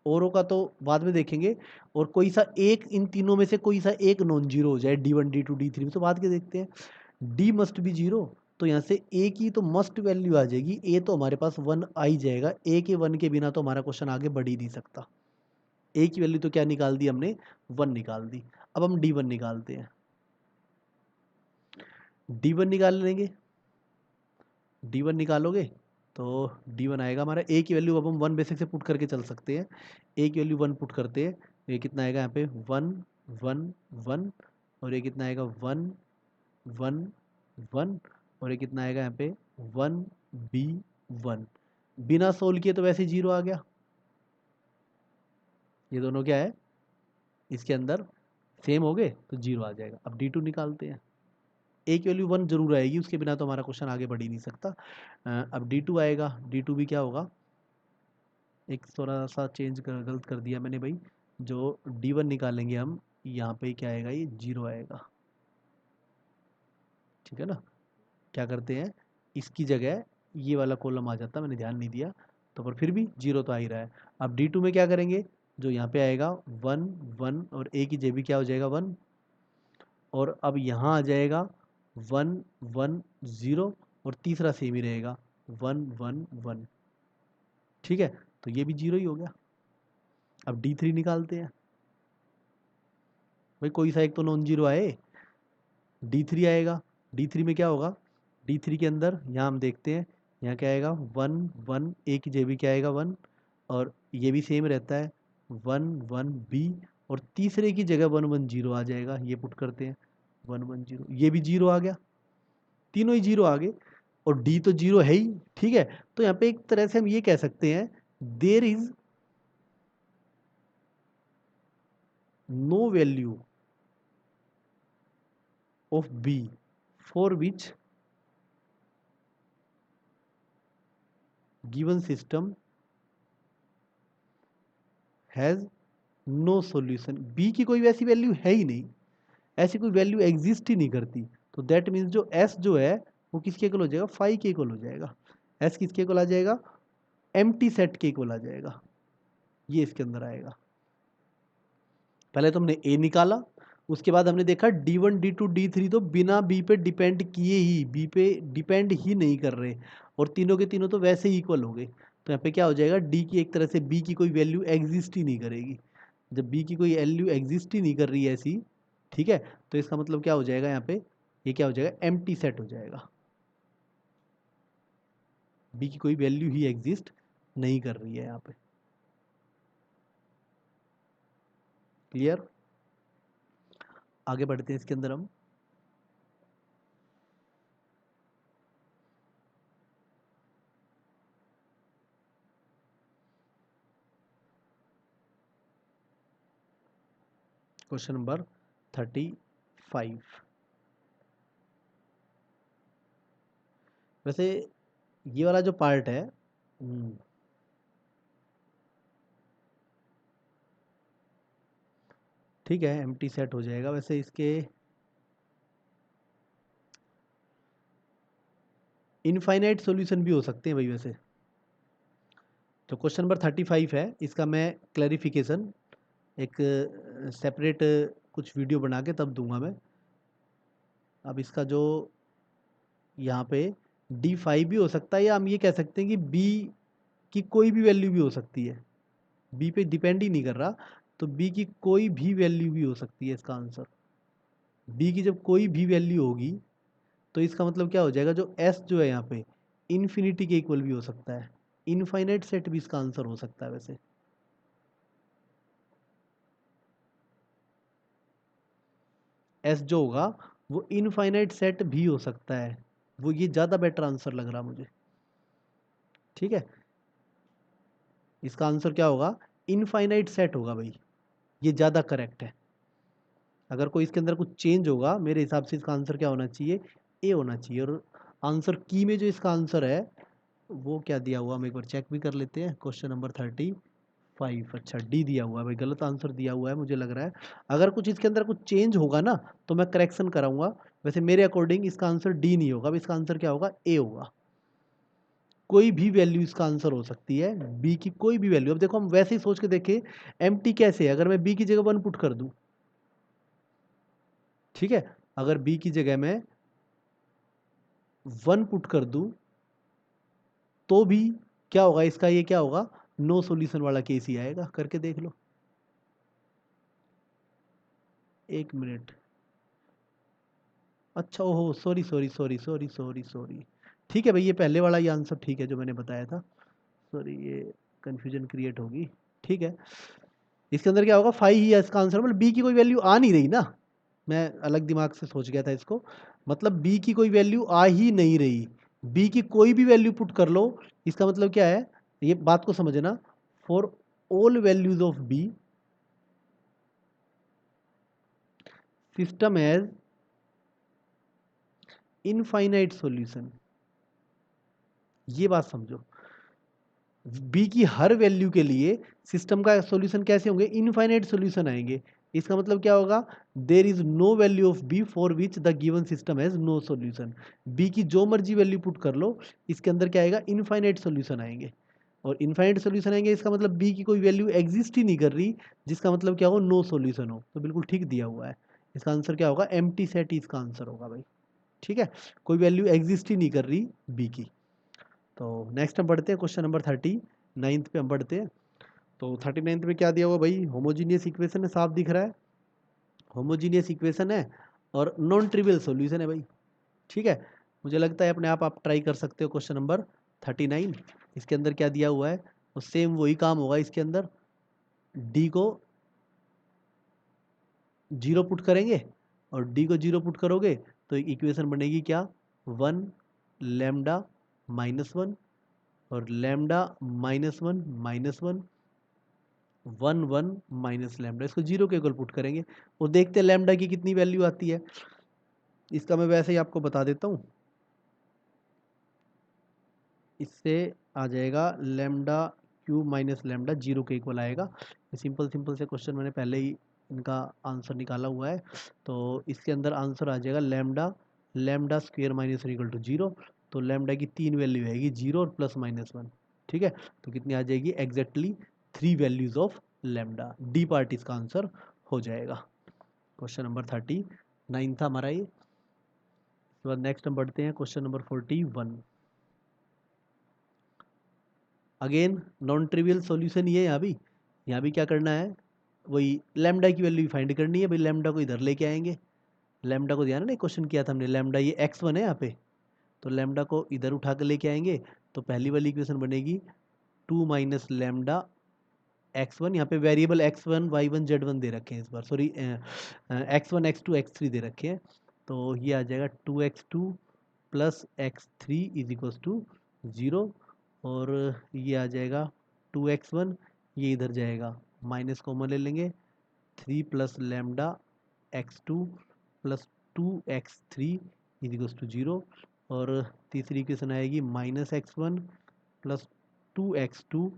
औरों का तो बाद में देखेंगे, और कोई सा एक इन तीनों में से कोई सा एक नॉन जीरो हो जाए, D1 D2 D3 में, तो बाद के देखते हैं। D मस्ट बी जीरो, तो यहाँ से A की तो मस्ट वैल्यू आ जाएगी, A तो हमारे पास 1 आ ही जाएगा, A के 1 के बिना तो हमारा क्वेश्चन आगे बढ़ ही नहीं सकता। A की वैल्यू तो क्या निकाल दी हमने, 1 निकाल दी। अब हम D1 निकालते हैं, D1 निकाल लेंगे। D1 निकालोगे तो D1 आएगा हमारा, A की वैल्यू अब हम 1 बेसिक से पुट करके चल सकते हैं। A की वैल्यू 1 पुट करते हैं, ये कितना आएगा यहाँ पे 1 1 1 और ये कितना आएगा 1 1 1 और ये कितना आएगा यहाँ पे 1 B 1। बिना सोल्व किए तो वैसे जीरो आ गया, ये दोनों क्या है इसके अंदर सेम हो गए तो जीरो आ जाएगा। अब D2 निकालते हैं, ए की वैल्यू 1 जरूर आएगी, उसके बिना तो हमारा क्वेश्चन आगे बढ़ ही नहीं सकता। अब D2 आएगा, D2 भी क्या होगा, एक थोड़ा सा गलत कर दिया मैंने भाई, जो D1 निकालेंगे हम, यहाँ पे क्या आएगा, ये जीरो आएगा। ठीक है ना, क्या करते हैं इसकी जगह ये वाला कॉलम आ जाता, मैंने ध्यान नहीं दिया, तो पर फिर भी जीरो तो आ ही रहा है। अब D2 में क्या करेंगे, जो यहाँ पे आएगा 1 1 और ए की जगह क्या हो जाएगा 1, और अब यहाँ आ जाएगा 1 1 0 और तीसरा सेम ही रहेगा 1 1 1। ठीक है, तो ये भी जीरो ही हो गया। अब D3 निकालते हैं भाई, कोई सा एक तो नॉन जीरो आए, D3 आएगा। D3 में क्या होगा, D3 के अंदर यहाँ हम देखते हैं, यहाँ क्या आएगा 1 1, ए की जगह क्या आएगा 1 और ये भी सेम रहता है 1 1 B, और तीसरे की जगह 1 1 0 आ जाएगा, ये पुट करते हैं 1 1 0, ये भी जीरो आ गया, तीनों ही जीरो आ गए और D तो जीरो है ही। ठीक है, तो यहाँ पे एक तरह से हम ये कह सकते हैं, there is no value of B for which given system has no solution। B की कोई वैसी वैल्यू है ही नहीं, ऐसी कोई वैल्यू एग्जिस्ट ही नहीं करती, तो दैट मीन्स जो S जो है वो किसके इक्वल हो जाएगा, फाई के इक्वल हो जाएगा। एस किसके इक्वल आ जाएगा, एम्प्टी सेट के इक्वल आ जाएगा, ये इसके अंदर आएगा। पहले तो हमने ए निकाला, उसके बाद हमने देखा D1 D2 D3 तो बिना बी पे डिपेंड किए ही, बी पे डिपेंड ही नहीं कर रहे, और तीनों के तीनों तो वैसे ही इक्वल हो गए। तो यहाँ पे क्या हो जाएगा, डी की एक तरह से बी की कोई वैल्यू एग्जिस्ट ही नहीं करेगी। जब बी की कोई वैल्यू एग्जिस्ट ही नहीं कर रही है ऐसी, ठीक है, तो इसका मतलब क्या हो जाएगा यहाँ पे, ये क्या हो जाएगा, एम्प्टी सेट हो जाएगा। बी की कोई वैल्यू ही एग्जिस्ट नहीं कर रही है यहाँ पे। क्लियर? आगे बढ़ते हैं इसके अंदर हम। Question number 35। वैसे ये वाला जो पार्ट है, ठीक है, एम्प्टी सेट हो जाएगा। वैसे इसके इनफाइनाइट सॉल्यूशन भी हो सकते हैं भाई वैसे। तो क्वेश्चन नंबर 35 है, इसका मैं क्लैरिफिकेशन एक सेपरेट कुछ वीडियो बना के तब दूंगा मैं। अब इसका जो यहाँ पे D5 भी हो सकता है, या हम ये कह सकते हैं कि B की कोई भी वैल्यू भी हो सकती है, B पे डिपेंड ही नहीं कर रहा, तो B की कोई भी वैल्यू भी हो सकती है इसका आंसर। B की जब कोई भी वैल्यू होगी तो इसका मतलब क्या हो जाएगा, जो S जो है यहाँ पे इन्फिनिटी के इक्वल भी हो सकता है, इनफाइनाइट सेट भी इसका आंसर हो सकता है वैसे। S जो होगा वो इनफाइनाइट सेट भी हो सकता है, वो ये ज़्यादा बेटर आंसर लग रहा मुझे। ठीक है, इसका आंसर क्या होगा, इनफाइनाइट सेट होगा भाई, ये ज़्यादा करेक्ट है। अगर कोई इसके अंदर कुछ चेंज होगा, मेरे हिसाब से इसका आंसर क्या होना चाहिए, ए होना चाहिए। और आंसर की में जो इसका आंसर है वो क्या दिया हुआ, हम एक बार चेक भी कर लेते हैं। क्वेश्चन नंबर 35, अच्छा डी दिया हुआ है भाई, गलत आंसर दिया हुआ है मुझे लग रहा है। अगर कुछ इसके अंदर कुछ चेंज होगा ना तो मैं करेक्शन कराऊंगा। वैसे मेरे अकॉर्डिंग इसका आंसर डी नहीं होगा, इसका आंसर क्या होगा, ए होगा। कोई भी वैल्यू इसका आंसर हो सकती है, बी की कोई भी वैल्यू। अब देखो हम वैसे ही सोच के देखें, एम्प्टी कैसे है, अगर मैं बी की जगह 1 पुट कर दूं, ठीक है, अगर बी की जगह मैं 1 पुट कर दूं तो भी क्या होगा, इसका ये क्या होगा, नो सॉल्यूशन वाला केस ही आएगा। करके देख लो, 1 मिनट। अच्छा, ओहो, sorry sorry sorry sorry sorry sorry, ठीक है भाई, ये पहले वाला ही आंसर ठीक है जो मैंने बताया था। सॉरी, ये कंफ्यूजन क्रिएट होगी। ठीक है, इसके अंदर क्या होगा, 5 ही है इसका आंसर, मतलब बी की कोई वैल्यू आ नहीं रही ना, मैं अलग दिमाग से सोच गया था इसको। मतलब बी की कोई वैल्यू आ ही नहीं रही, बी की कोई भी वैल्यू पुट कर लो, इसका मतलब क्या है, ये बात को समझना, for all values of B system has infinite solution. ये बात समझो, बी की हर वैल्यू के लिए सिस्टम का सॉल्यूशन कैसे होंगे, इनफाइनाइट सॉल्यूशन आएंगे। इसका मतलब क्या होगा, there is no value of B for which the given system has no solution. B की जो मर्जी वैल्यू पुट कर लो, इसके अंदर क्या आएगा, इनफाइनाइट सॉल्यूशन आएंगे। और इनफाइनाइट सॉल्यूशन आएंगे, इसका मतलब बी की कोई वैल्यू एग्जिस्ट ही नहीं कर रही, जिसका मतलब क्या हो, नो सॉल्यूशन हो। तो बिल्कुल ठीक दिया हुआ है, इसका आंसर क्या होगा, एम्प्टी सेट ही इसका आंसर होगा भाई। ठीक है, कोई वैल्यू एग्जिस्ट ही नहीं कर रही बी की। तो नेक्स्ट हम बढ़ते हैं, क्वेश्चन नंबर 39 पे हम बढ़ते हैं। तो 39 में क्या दिया हुआ भाई, होमोजीनियस इक्वेशन है, साफ दिख रहा है, होमोजीनियस इक्वेशन है और नॉन ट्रिवियल सॉल्यूशन है भाई। ठीक है, मुझे लगता है अपने आप ट्राई कर सकते हो। क्वेश्चन नंबर 39, इसके अंदर क्या दिया हुआ है, तो सेम वही काम होगा इसके अंदर, डी को 0 पुट करेंगे, और डी को 0 पुट करोगे तो इक्वेशन बनेगी क्या, 1 लैम्डा -1 और लैम्डा -1 -1 लैम्डा, इसको 0 के इक्वल पुट करेंगे और देखते हैं लैम्डा की कितनी वैल्यू आती है। इसका मैं वैसे ही आपको बता देता हूँ, इससे आ जाएगा लैम्डा क्यूब माइनस लैम्डा 0 के इक्वल आएगा। सिंपल सिंपल से क्वेश्चन मैंने पहले ही इनका आंसर निकाला हुआ है। तो इसके अंदर आंसर आ जाएगा लैम्डा स्क्वेयर -1 = 0। तो लैम्डा की 3 वैल्यू आएगी, 0 और +-1, ठीक है। तो कितनी आ जाएगी exactly 3 values of lambda. D part इसका आंसर हो जाएगा। क्वेश्चन नंबर 39 था हमारा ये। इसके बाद नेक्स्ट हम बढ़ते हैं question number 41। Again non trivial solution ये है। यहाँ भी क्या करना है, वही लैम्डा की वैल्यू फाइंड करनी है भाई। लैम्डा को इधर लेके आएंगे, लैम्डा को ध्यान है ना क्वेश्चन किया था हमने, लैम्डा ये x1 है यहाँ पे, तो लैम्डा को इधर उठा कर लेके आएंगे। तो पहली वाली इक्वेशन बनेगी 2 माइनस लैम्डा x1, यहाँ पे वेरिएबल x1 y1 z1 दे रखे हैं इस बार, सॉरी x1 x2 x3 दे रखे हैं। तो ये आ जाएगा 2x2 plus x3 is equals to 0, और ये आ जाएगा 2x1, ये इधर जाएगा माइनस कॉमन ले लेंगे, 3 plus lambda x2 plus 2x3 is equals to 0, और तीसरी इक्वेशन आएगी -x1 plus 2x2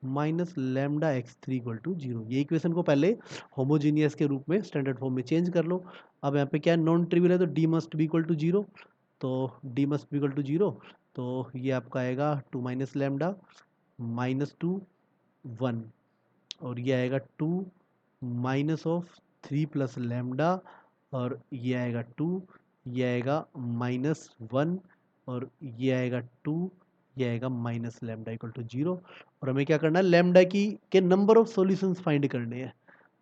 minus lambda x3 equal to 0। ये इक्वेशन को पहले होमोजीनियस के रूप में स्टैंडर्ड फॉर्म में चेंज कर लो। अब यहाँ पे क्या नॉन ट्रिवियल है, तो d must be equal to 0, तो d must be equal to 0, तो ये आपका आएगा 2 माइनस लैम्डा -2 1, और ये आएगा 2 माइनस ऑफ 3 प्लस लैम्डा, और ये आएगा 2, ये आएगा -1, और ये आएगा 2, ये आएगा माइनस लैम्डा इक्वल टू 0। और हमें क्या करना है, लैम्डा की के नंबर ऑफ सॉल्यूशंस फाइंड करने हैं।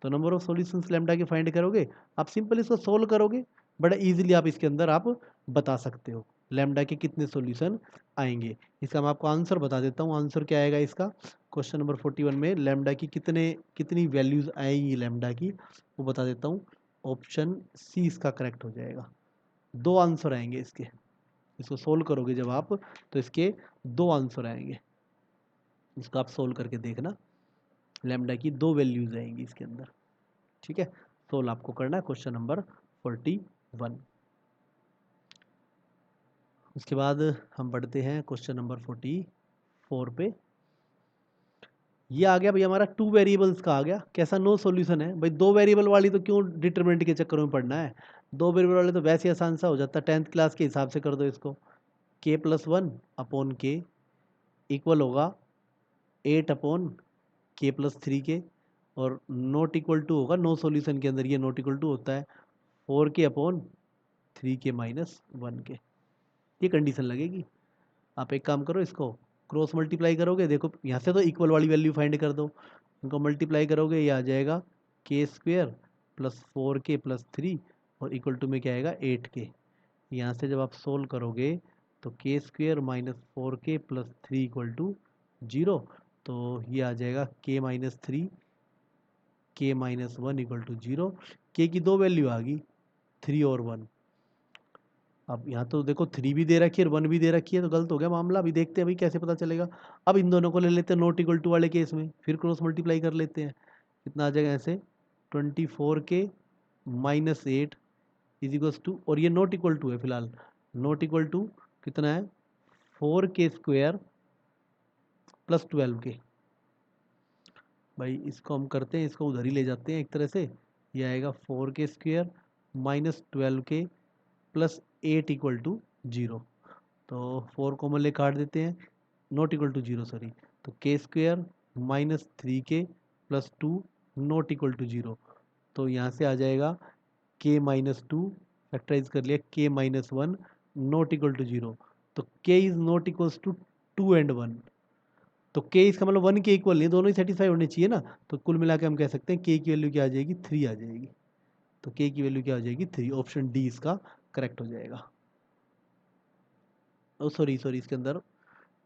तो नंबर ऑफ सॉल्यूशंस लैम्डा के फाइंड करोगे, आप सिंपल इसको सोल्व करोगे, बड़ा इजीली आप इसके अंदर आप बता सकते हो लैम्डा के कितने सॉल्यूशन आएंगे। इसका मैं आपको आंसर बता देता हूँ। आंसर क्या आएगा इसका, क्वेश्चन नंबर 41 में लैम्डा की कितनी वैल्यूज आएंगी लैम्डा की, वो बता देता हूँ। ऑप्शन सी इसका करेक्ट हो जाएगा। 2 आंसर आएंगे इसके, इसको सोल्व करोगे जब आप, तो इसके 2 आंसर आएंगे। इसको आप सोल्व करके देखना, लैम्डा की 2 वैल्यूज आएंगी इसके अंदर, ठीक है। सोल्व आपको करना है क्वेश्चन नंबर 41। उसके बाद हम बढ़ते हैं क्वेश्चन नंबर 44 पे। ये आ गया भाई हमारा 2 वेरिएबल्स का आ गया, कैसा नो सॉल्यूशन है भाई। 2 वेरिएबल वाली तो क्यों डिटरमिनेंट के चक्कर में पढ़ना है, 2 वेरिएबल वाले तो वैसे आसान सा हो जाता है, 10th क्लास के हिसाब से कर दो इसको। k प्लस 1 अपॉन के इक्वल होगा 8 अपॉन k प्लस 3 के, और नॉट इक्वल टू होगा, नो सॉल्यूशन के अंदर ये नॉट इक्वल टू होता है 4k अपॉन 3k माइनस 1 के। ये कंडीशन लगेगी। आप एक काम करो, इसको क्रॉस मल्टीप्लाई करोगे, देखो यहाँ से तो इक्वल वाली वैल्यू फाइंड कर दो, इनको मल्टीप्लाई करोगे ये आ जाएगा k² प्लस 4k प्लस 3, और इक्वल टू में क्या आएगा 8k। यहाँ से जब आप सोल्व करोगे तो k² minus 4k plus 3 equal to 0, तो ये आ जाएगा k minus 3 k minus 1 equal to 0। k की 2 वैल्यू आ गई, 3 और 1। अब यहाँ तो देखो 3 भी दे रखी है और 1 भी दे रखी है, तो गलत हो गया मामला। अभी देखते हैं भाई कैसे पता चलेगा। अब इन दोनों को ले लेते हैं नॉट इक्वल टू वाले केस में, फिर क्रॉस मल्टीप्लाई कर लेते हैं। कितना आ जाएगा ऐसे 24k minus 8 is equals to, और ये नॉट इक्वल टू है फिलहाल, नॉट इक्वल टू कितना है 4k² प्लस 12k। भाई इसको हम करते हैं, इसको उधर ही ले जाते हैं एक तरह से। ये आएगा 4k² minus 12k plus 8 equal to 0। तो 4 कॉमन ले काट देते हैं, नॉट इक्वल टू 0 सॉरी, तो k² minus 3k plus 2 not equal to 0। तो यहाँ से आ जाएगा k माइनस 2, फैक्टराइज कर लिया, k minus 1 not equal to 0। तो k is not equals to 2 and 1, तो k इसका मतलब 1 के इक्वल नहीं, दोनों ही सेटिस्फाई होने चाहिए ना। तो कुल मिला के हम कह सकते हैं k की वैल्यू क्या आ जाएगी 3 आ जाएगी। तो k की वैल्यू क्या हो जाएगी 3, ऑप्शन डी इसका करेक्ट हो जाएगा। ओ सॉरी सॉरी, इसके अंदर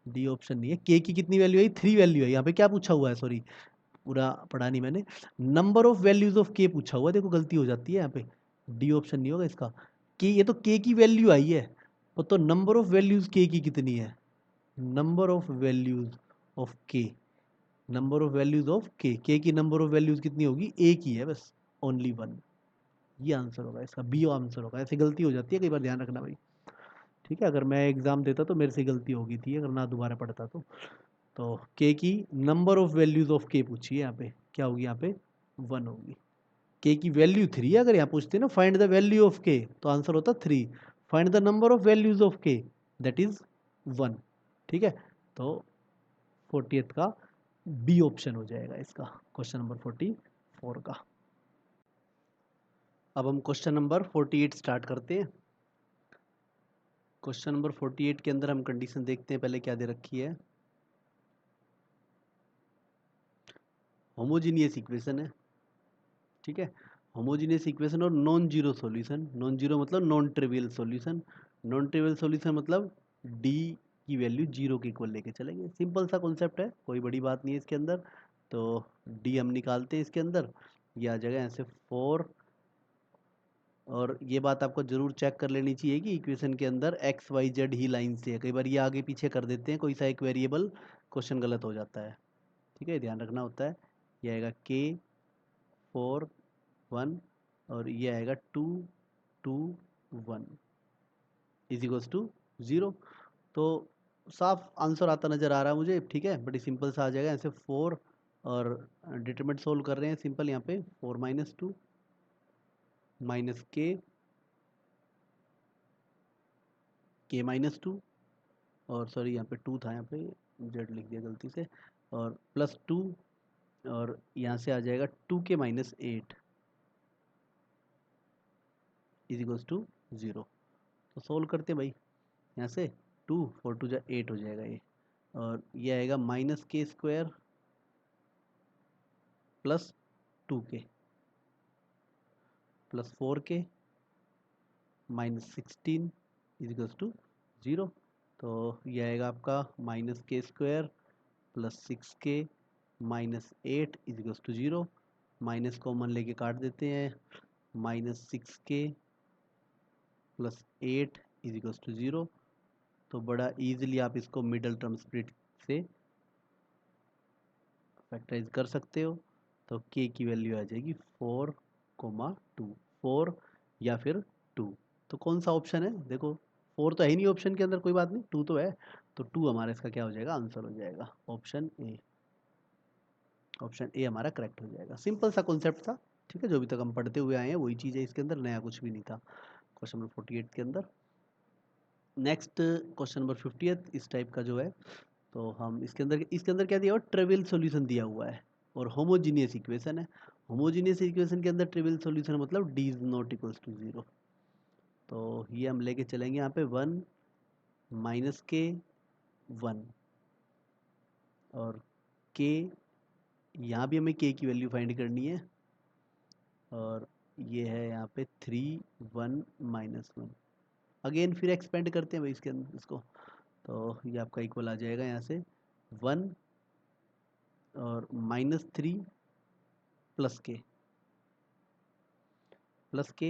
डी ऑप्शन नहीं है। k की कितनी वैल्यू है 3 वैल्यू है, यहाँ पे क्या पूछा हुआ है, सॉरी पूरा पढ़ा नहीं मैंने, number of values of k पूछा हुआ है। देखो गलती हो जाती है यहाँ पे, डी ऑप्शन नहीं होगा इसका। k ये तो k की वैल्यू आई है, तो नंबर ऑफ वैल्यूज k की कितनी है, number of values of k, number of values of k की नंबर ऑफ वैल्यूज कितनी होगी, एक ही है बस, ओनली 1। ये आंसर होगा इसका, बी आंसर होगा। ऐसे गलती हो जाती है कई बार, ध्यान रखना भाई, ठीक है। अगर मैं एग्जाम देता तो मेरे से गलती हो गई थी, अगर ना दोबारा पढ़ता तो k की number of values of k पूछिए, यहाँ पे क्या होगी, यहाँ पे 1 होगी। k की वैल्यू 3 है, अगर यहाँ पूछते ना find the value of k, तो आंसर होता 3। Find the number of values of k, that is 1। ठीक है, तो 40th का बी ऑप्शन हो जाएगा इसका, क्वेश्चन नंबर 44 का। अब हम क्वेश्चन नंबर 48 स्टार्ट करते हैं। क्वेश्चन नंबर 48 के अंदर हम कंडीशन देखते हैं पहले क्या दे रखी है। होमोजीनियस इक्वेशन है, ठीक है, होमोजीनियस इक्वेशन और non zero solution. Non zero मतलब non trivial solution, non trivial solution मतलब डी की वैल्यू जीरो के इक्वल लेके चलेंगे। सिंपल सा कॉन्सेप्ट है, कोई बड़ी बात नहीं है इसके अंदर। तो डी हम निकालते हैं इसके अंदर, ये आ जाएगा ऐसे 4। और ये बात आपको जरूर चेक कर लेनी चाहिए कि इक्वेशन के अंदर एक्स वाई जेड ही लाइन से है, कई बार ये आगे पीछे कर देते हैं कोई सा एक वेरिएबल, क्वेश्चन गलत हो जाता है। ठीक है, ध्यान रखना होता है। ये आएगा के 4 1 और ये आएगा 2 2 1 इज इक्वल्स टू 0। तो साफ आंसर आता नज़र आ रहा है मुझे, ठीक है, बड़ी सिंपल सा आ जाएगा ऐसे 4। और डिटरमिनेंट सोल्व कर रहे हैं सिंपल, यहाँ पे 4 - 2 - के -2 और सॉरी यहाँ पे 2 था, यहाँ पे जेड लिख दिया गलती से, और +2 और यहाँ से आ जाएगा 2 - 8 इज इक्वल्स टू 0। तो सोल्व करते हैं भाई, यहाँ से 2 4 2 8 हो जाएगा ये, और ये आएगा -k² +2k +4k -16 is equals to 0। तो ये आएगा आपका -k² +6k -8 is equals to 0। Minus common लेके काट देते हैं, -6k +8 इज इक्वल्स टू 0। तो बड़ा इजीली आप इसको मिडल टर्म स्प्लिट से फैक्टराइज कर सकते हो। तो k की वैल्यू आ जाएगी 4, 4 या फिर 2। तो कौन सा ऑप्शन है, देखो 4 तो है ही नहीं ऑप्शन के अंदर, कोई बात नहीं, 2 तो है। तो 2 हमारा इसका क्या हो जाएगा, आंसर हो जाएगा ऑप्शन ए। ऑप्शन ए हमारा करेक्ट हो जाएगा। सिंपल सा कॉन्सेप्ट था, ठीक है, जो भी तक हम पढ़ते हुए आए हैं वही चीज़ है इसके अंदर, नया कुछ भी नहीं था क्वेश्चन नंबर 48 के अंदर। नेक्स्ट क्वेश्चन नंबर 50th इस टाइप का जो है, तो हम इसके अंदर क्या दिया हुआ, ट्रिवियल सॉल्यूशन दिया हुआ है और होमोजीनियस इक्वेशन है। होमोजीनियस इक्वेशन के अंदर ट्रिवियल सॉल्यूशन मतलब D is not equals to 0। तो ये हम लेके चलेंगे यहाँ पे 1 -k 1 और k, यहाँ भी हमें k की वैल्यू फाइंड करनी है, और ये है यहाँ पे 3 1 -1। अगेन फिर एक्सपेंड करते हैं भाई इसके अंदर इसको, तो ये आपका इक्वल आ जाएगा यहाँ से 1 और -3 +k -k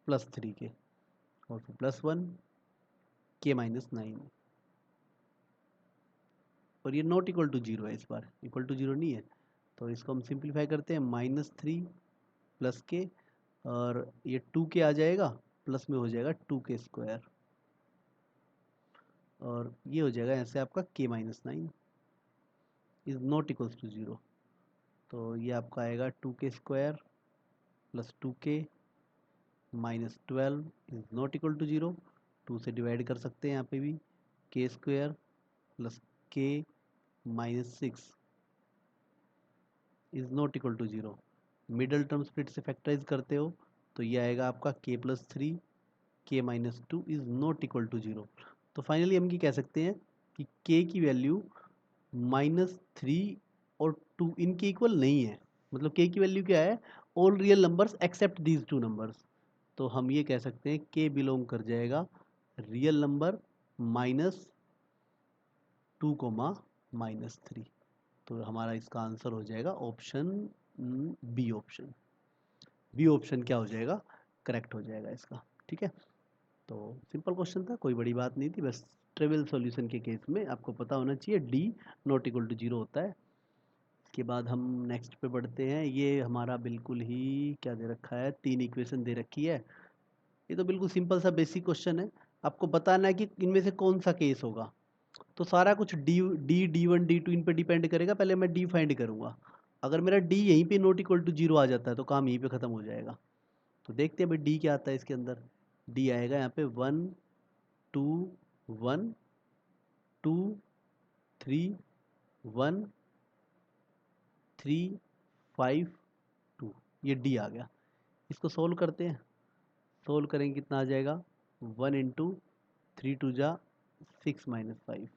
+3k और फिर +1 k -9। और ये नॉट इक्वल टू 0 है, इस बार इक्वल टू 0 नहीं है। तो इसको हम सिंप्लीफाई करते हैं, -3 +k और ये 2k आ जाएगा, प्लस में हो जाएगा 2k² और ये हो जाएगा ऐसे आपका k -9 is not equals to 0। तो ये आपका आएगा 2k² +2k -12 is not equal to 0। 2 से डिवाइड कर सकते हैं यहाँ पे भी, k² +k -6 is not equal to 0। Middle term split से फैक्टराइज करते हो तो ये आएगा आपका k +3 k -2 is not equal to 0। तो फाइनली हम ये कह सकते हैं कि k की वैल्यू -3 और 2 इनके इक्वल नहीं है। मतलब k की वैल्यू क्या है, all real numbers accept these two numbers. तो हम ये कह सकते हैं k बिलोंग कर जाएगा रियल नंबर -2 -3। तो हमारा इसका आंसर हो जाएगा option B option. B option क्या हो जाएगा, करेक्ट हो जाएगा इसका। ठीक है, तो सिंपल क्वेश्चन था, कोई बड़ी बात नहीं थी, बस ट्रिवियल सॉल्यूशन के केस में आपको पता होना चाहिए डी नॉट इक्वल टू 0 होता है। इसके बाद हम नेक्स्ट पे बढ़ते हैं। ये हमारा बिल्कुल ही क्या दे रखा है, 3 इक्वेशन दे रखी है। ये तो बिल्कुल सिंपल सा बेसिक क्वेश्चन है, आपको बताना है कि इनमें से कौन सा केस होगा। तो सारा कुछ डी डी डी1 डी2 इन पे डिपेंड करेगा। पहले मैं डी फाइंड करूँगा, अगर मेरा डी यहीं पे नॉट इक्वल टू जीरो आ जाता है तो काम यहीं पे ख़त्म हो जाएगा। तो देखते हैं भाई डी क्या आता है इसके अंदर। डी आएगा यहाँ पे 1 2 1 2 3 1 3 5 2, ये डी आ गया। इसको सोल्व करते हैं। सोल्व करेंगे कितना आ जाएगा, 1 इंटू 3 टू जा 6 माइनस 5,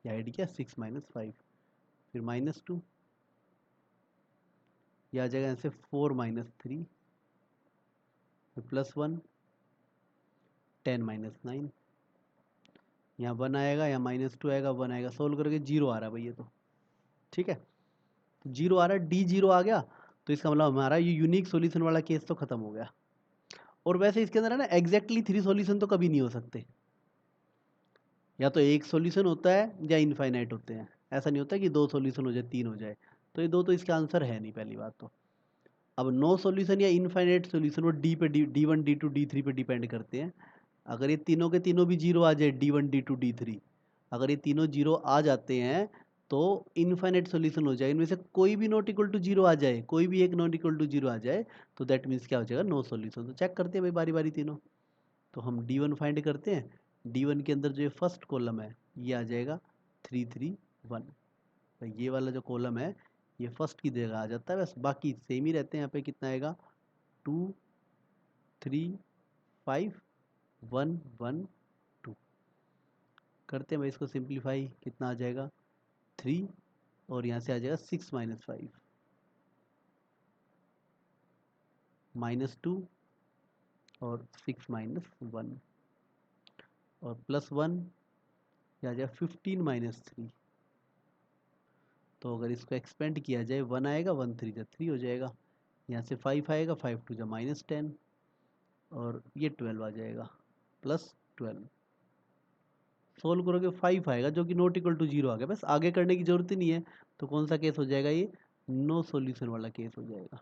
या आई डी क्या 6 माइनस 5, फिर -2, यह आ जाएगा यहाँ से 4 माइनस 3, फिर +1 10 माइनस 9, यहाँ 1 आएगा, यहाँ -2 आएगा, 1 आएगा, सोल्व करके 0 आ रहा है भाई ये तो। ठीक है, तो 0 आ रहा है, डी 0 आ गया, तो इसका मतलब हमारा ये यूनिक सॉल्यूशन वाला केस तो खत्म हो गया। और वैसे इसके अंदर है ना एग्जैक्टली 3 सॉल्यूशन तो कभी नहीं हो सकते, या तो एक सॉल्यूशन होता है या इनफाइनाइट होते हैं। ऐसा नहीं होता कि 2 सॉल्यूशन हो जाए 3 हो जाए, तो ये 2 तो इसका आंसर है नहीं पहली बात तो। अब नो सॉल्यूशन या इनफाइनाइट सॉल्यूशन वो डी पे D1 D2 D3 पे डिपेंड करते हैं। अगर ये तीनों के तीनों भी जीरो आ जाए D1 D2 D3, अगर ये तीनों जीरो आ जाते हैं तो इनफाइनाइट सॉल्यूशन हो जाएगा। इनमें से कोई भी नॉट इक्वल टू जीरो आ जाए, कोई भी एक नॉट इक्वल टू जीरो आ जाए तो दैट मीन्स क्या हो जाएगा, नो सॉल्यूशन। तो चेक करते हैं भाई बारी बारी तीनों। तो हम D1 फाइंड करते हैं। D1 के अंदर जो फर्स्ट कॉलम है ये आ जाएगा 3 3 1। तो ये वाला जो कॉलम है ये फर्स्ट की जगह आ जाता है, बस बाकी सेम ही रहते हैं। यहाँ पे कितना आएगा 2 3 5 1 1 2। करते हैं भाई इसको सिंप्लीफाई, कितना आ जाएगा 3, और यहाँ से आ जाएगा 6 माइनस 5 -2 और 6 माइनस 1 और +1, यह आ जाएगा 15 माइनस 3। तो अगर इसको एक्सपेंड किया जाए 1 आएगा, 1 3 जा 3 हो जाएगा, यहाँ से 5 आएगा, 5 2 जा -10, और ये 12 आ जाएगा +12। सोल्व करोगे 5 आएगा जो कि नॉट इक्वल टू जीरो आ गया, बस आगे करने की जरूरत ही नहीं है। तो कौन सा केस हो जाएगा, ये नो सॉल्यूशन वाला केस हो जाएगा।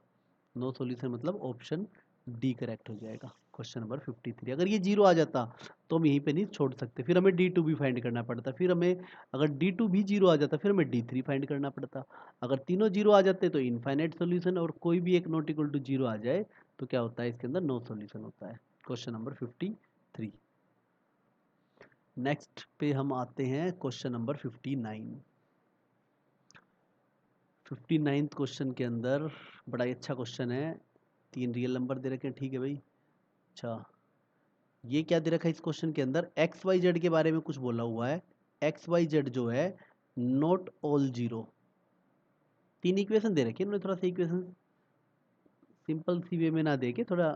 नो सॉल्यूशन मतलब ऑप्शन डी करेक्ट हो जाएगा, क्वेश्चन नंबर 53। अगर ये जीरो आ जाता तो हम यहीं पे नहीं छोड़ सकते, फिर हमें D2 भी फाइंड करना पड़ता, फिर हमें अगर D2 भी जीरो आ जाता फिर हमें D3 फाइंड करना पड़ता। अगर तीनों जीरो आ जाते तो इनफाइनाइट सॉल्यूशन, और कोई भी एक नॉट इक्वल टू जीरो आ जाए तो क्या होता है, इसके अंदर नो सॉल्यूशन होता है। Question number 53। नेक्स्ट पे हम आते हैं क्वेश्चन नंबर 59। 59th क्वेश्चन के अंदर बड़ा ही अच्छा क्वेश्चन है, 3 रियल नंबर दे रखे हैं। ठीक है भाई, अच्छा ये क्या दे रखा है इस क्वेश्चन के अंदर, एक्स वाई जेड के बारे में कुछ बोला हुआ है। एक्स वाई जेड जो है नॉट ऑल जीरो, 3 इक्वेशन दे रखी है उन्होंने, थोड़ा सा इक्वेशन सिंपल सी वे में ना दे के थोड़ा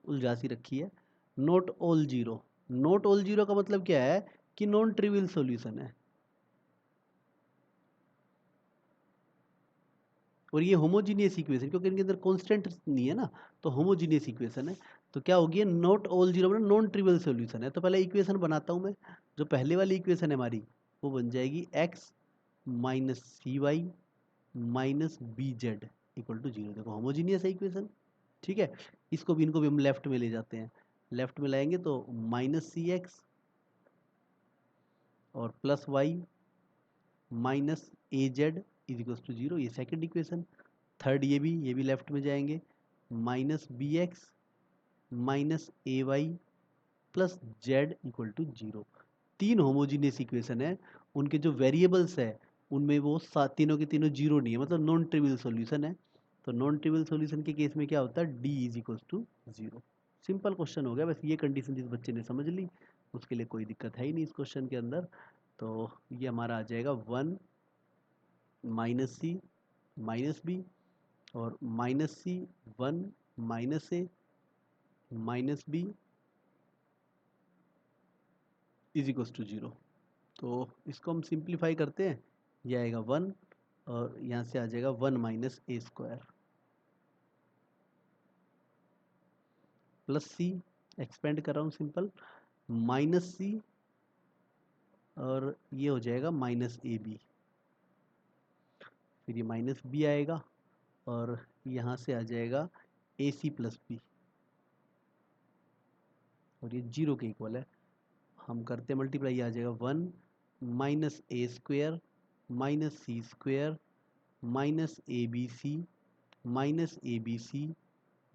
उलझा सी रखी है। Not all zero, not all zero का मतलब क्या है कि नॉन ट्रिवियल सॉल्यूशन है, और ये होमोजीनियस इक्वेशन, क्योंकि इनके अंदर कांस्टेंट नहीं है ना, तो होमोजीनियस इक्वेशन है। तो क्या होगी, नॉट ऑल जीरो मतलब नॉन ट्रिवियल सॉल्यूशन है। तो पहले इक्वेशन बनाता हूँ मैं। जो पहले वाली इक्वेशन है हमारी वो बन जाएगी x minus C y minus B z equal to zero. देखो होमोजीनियस है इक्वेशन, ठीक है। इसको भी इनको भी हम लेफ्ट में ले जाते हैं, लेफ्ट में लाएंगे तो -cx और +y minus A z is equal to zero, ये सेकेंड इक्वेशन। थर्ड ये भी लेफ्ट में जाएंगे, -bx minus A y plus z equal to zero. 3 homogeneous equation है, उनके जो वेरिएबल्स है उनमें वो तीनों के तीनों जीरो नहीं है, मतलब नॉन ट्रिवियल सॉल्यूशन है। तो नॉन ट्रिवियल सॉल्यूशन के केस में क्या होता है, D is equal to zero. Simple question हो गया, बस ये कंडीशन जिस बच्चे ने समझ ली उसके लिए कोई दिक्कत है ही नहीं इस क्वेश्चन के अंदर। तो ये हमारा आ जाएगा 1 माइनस सी माइनस बी और -c 1 -a -b is equal to zero. तो इसको हम सिंप्लीफाई करते हैं, ये आएगा 1 और यहाँ से आ जाएगा 1 minus A square plus C, expand कर रहा हूँ सिंपल, माइनस सी और ये हो जाएगा माइनस ए बी, फिर ये माइनस बी आएगा और यहाँ से आ जाएगा ए सी प्लस बी, और ये जीरो के इक्वल है। हम करते मल्टीप्लाई, आ जाएगा 1 minus A square minus C square minus A B C minus A B C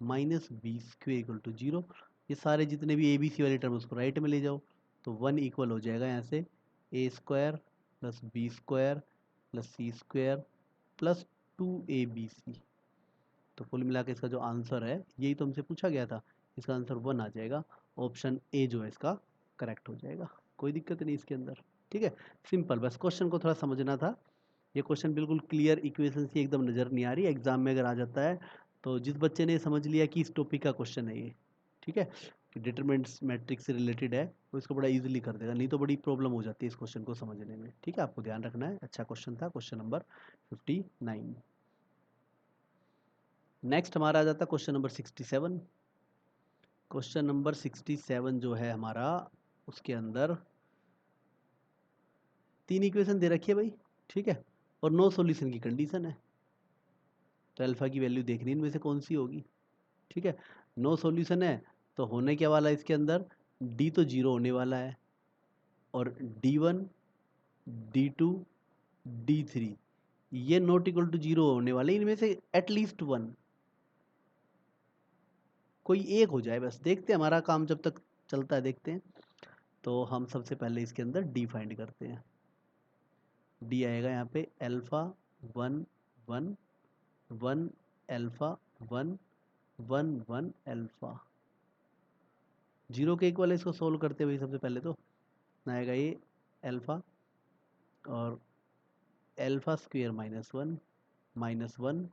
minus B square equal to 0। ये सारे जितने भी ए बी सी वाले टर्म उसको राइट में ले जाओ, तो 1 इक्वल हो जाएगा यहाँ से a square plus b square plus c square plus 2abc। तो कुल मिला के इसका जो आंसर है, यही तो हमसे पूछा गया था, इसका आंसर 1 आ जाएगा। ऑप्शन ए जो है इसका करेक्ट हो जाएगा, कोई दिक्कत नहीं इसके अंदर। ठीक है, सिंपल, बस क्वेश्चन को थोड़ा समझना था। ये क्वेश्चन बिल्कुल क्लियर, इक्वेशन से एकदम नज़र नहीं आ रही, एग्जाम में अगर आ जाता है तो जिस बच्चे ने समझ लिया कि इस टॉपिक का क्वेश्चन है ये, ठीक है, कि डिटरमिनेंट्स मैट्रिक्स से रिलेटेड है, वो इसको बड़ा इजीली कर देगा, नहीं तो बड़ी प्रॉब्लम हो जाती है इस क्वेश्चन को समझने में। ठीक है, आपको ध्यान रखना है। अच्छा क्वेश्चन था, क्वेश्चन नंबर 59। नेक्स्ट हमारा आ जाता है क्वेश्चन नंबर 67। क्वेश्चन नंबर 67 जो है हमारा, उसके अंदर 3 इक्वेशन दे रखी है भाई, ठीक है, और नो सॉल्यूशन की कंडीशन है। तो अल्फा की वैल्यू देखनी इनमें से कौन सी होगी। ठीक है, नो सॉल्यूशन है तो होने क्या वाला है इसके अंदर, डी तो 0 होने वाला है, और D1 D2 D3 ये नॉट इक्वल टू 0 होने वाले, इनमें से एटलीस्ट वन, कोई एक हो जाए बस। देखते हैं, हमारा काम जब तक चलता है देखते हैं। तो हम सबसे पहले इसके अंदर डी फाइंड करते हैं। डी आएगा यहाँ पे अल्फा 1 1 1 अल्फा 1 1 1 अल्फा। 0 के इक्वल है, इसको सोल्व करते हुए सबसे पहले तो आएगा ये अल्फा, और अल्फा स्क्वेयर -1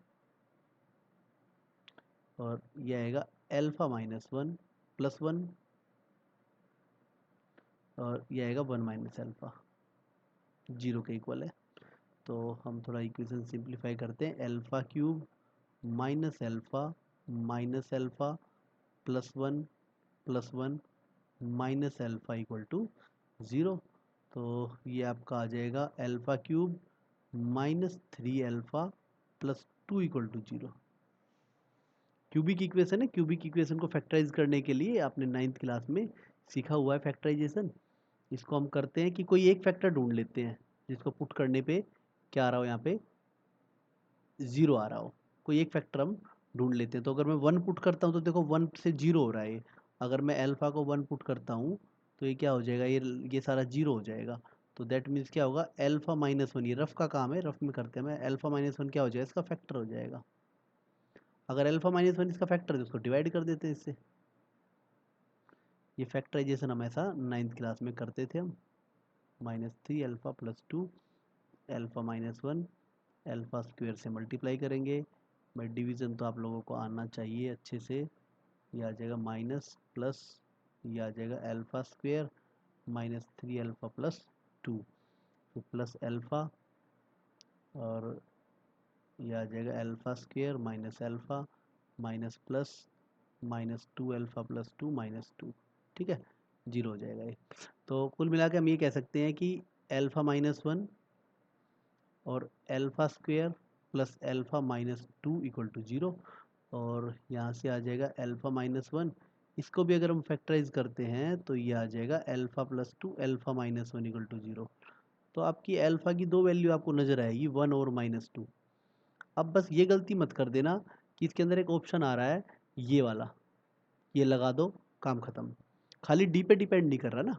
और ये आएगा अल्फा -1 +1, और ये आएगा 1 माइनस अल्फा, 0 के इक्वल है। तो हम थोड़ा इक्वेशन सिंप्लीफाई करते हैं। Alpha cube minus alpha +1 +1 minus alpha equal to 0। तो ये आपका आ जाएगा alpha cube -3 alpha +2 equal to 0। Cubic equation है, क्यूबिक इक्वेशन को फैक्टराइज करने के लिए आपने 9th क्लास में सीखा हुआ है फैक्टराइजेशन। इसको हम करते हैं कि कोई एक फैक्टर ढूंढ लेते हैं जिसको पुट करने पे क्या आ रहा हो, यहाँ पे 0 आ रहा हो। कोई एक फैक्टर हम ढूंढ लेते हैं। तो अगर मैं 1 पुट करता हूँ तो देखो 1 से 0 हो रहा है। अगर मैं अल्फा को 1 पुट करता हूँ तो ये क्या हो जाएगा, ये सारा 0 हो जाएगा। तो दैट मीन्स क्या होगा, अल्फा -1, ये रफ का काम है, रफ में करते हैं। मैं अल्फा -1 क्या हो जाएगा, इसका फैक्टर हो जाएगा। अगर अल्फा -1 इसका फैक्टर है तो उसको डिवाइड कर देते हैं इससे। ये फैक्टराइजेशन हम ऐसा 9th क्लास में करते थे हम। -3 अल्फा +2 अल्फा -1 अल्फा स्क्वायर से मल्टीप्लाई करेंगे। बाई डिवीज़न तो आप लोगों को आना चाहिए अच्छे से। ये आ जाएगा माइनस प्लस, ये आ जाएगा अल्फा स्क्वायर -3 अल्फा +2, फिर प्लस अल्फा, और ये आ जाएगा alpha square minus alpha minus plus -2 alpha +2 -2। ठीक है, 0 हो जाएगा ये। तो कुल मिला के हम ये कह सकते हैं कि अल्फा -1 और alpha square plus alpha -2 equal to 0। और यहाँ से आ जाएगा अल्फा -1, इसको भी अगर हम फैक्टराइज करते हैं तो ये आ जाएगा अल्फा +2 अल्फा -1 इक्वल टू 0। तो आपकी अल्फा की दो वैल्यू आपको नज़र आएगी, 1 और -2। अब बस ये गलती मत कर देना कि इसके अंदर एक ऑप्शन आ रहा है ये वाला, ये लगा दो, काम ख़त्म। खाली डी पे डिपेंड नहीं कर रहा ना,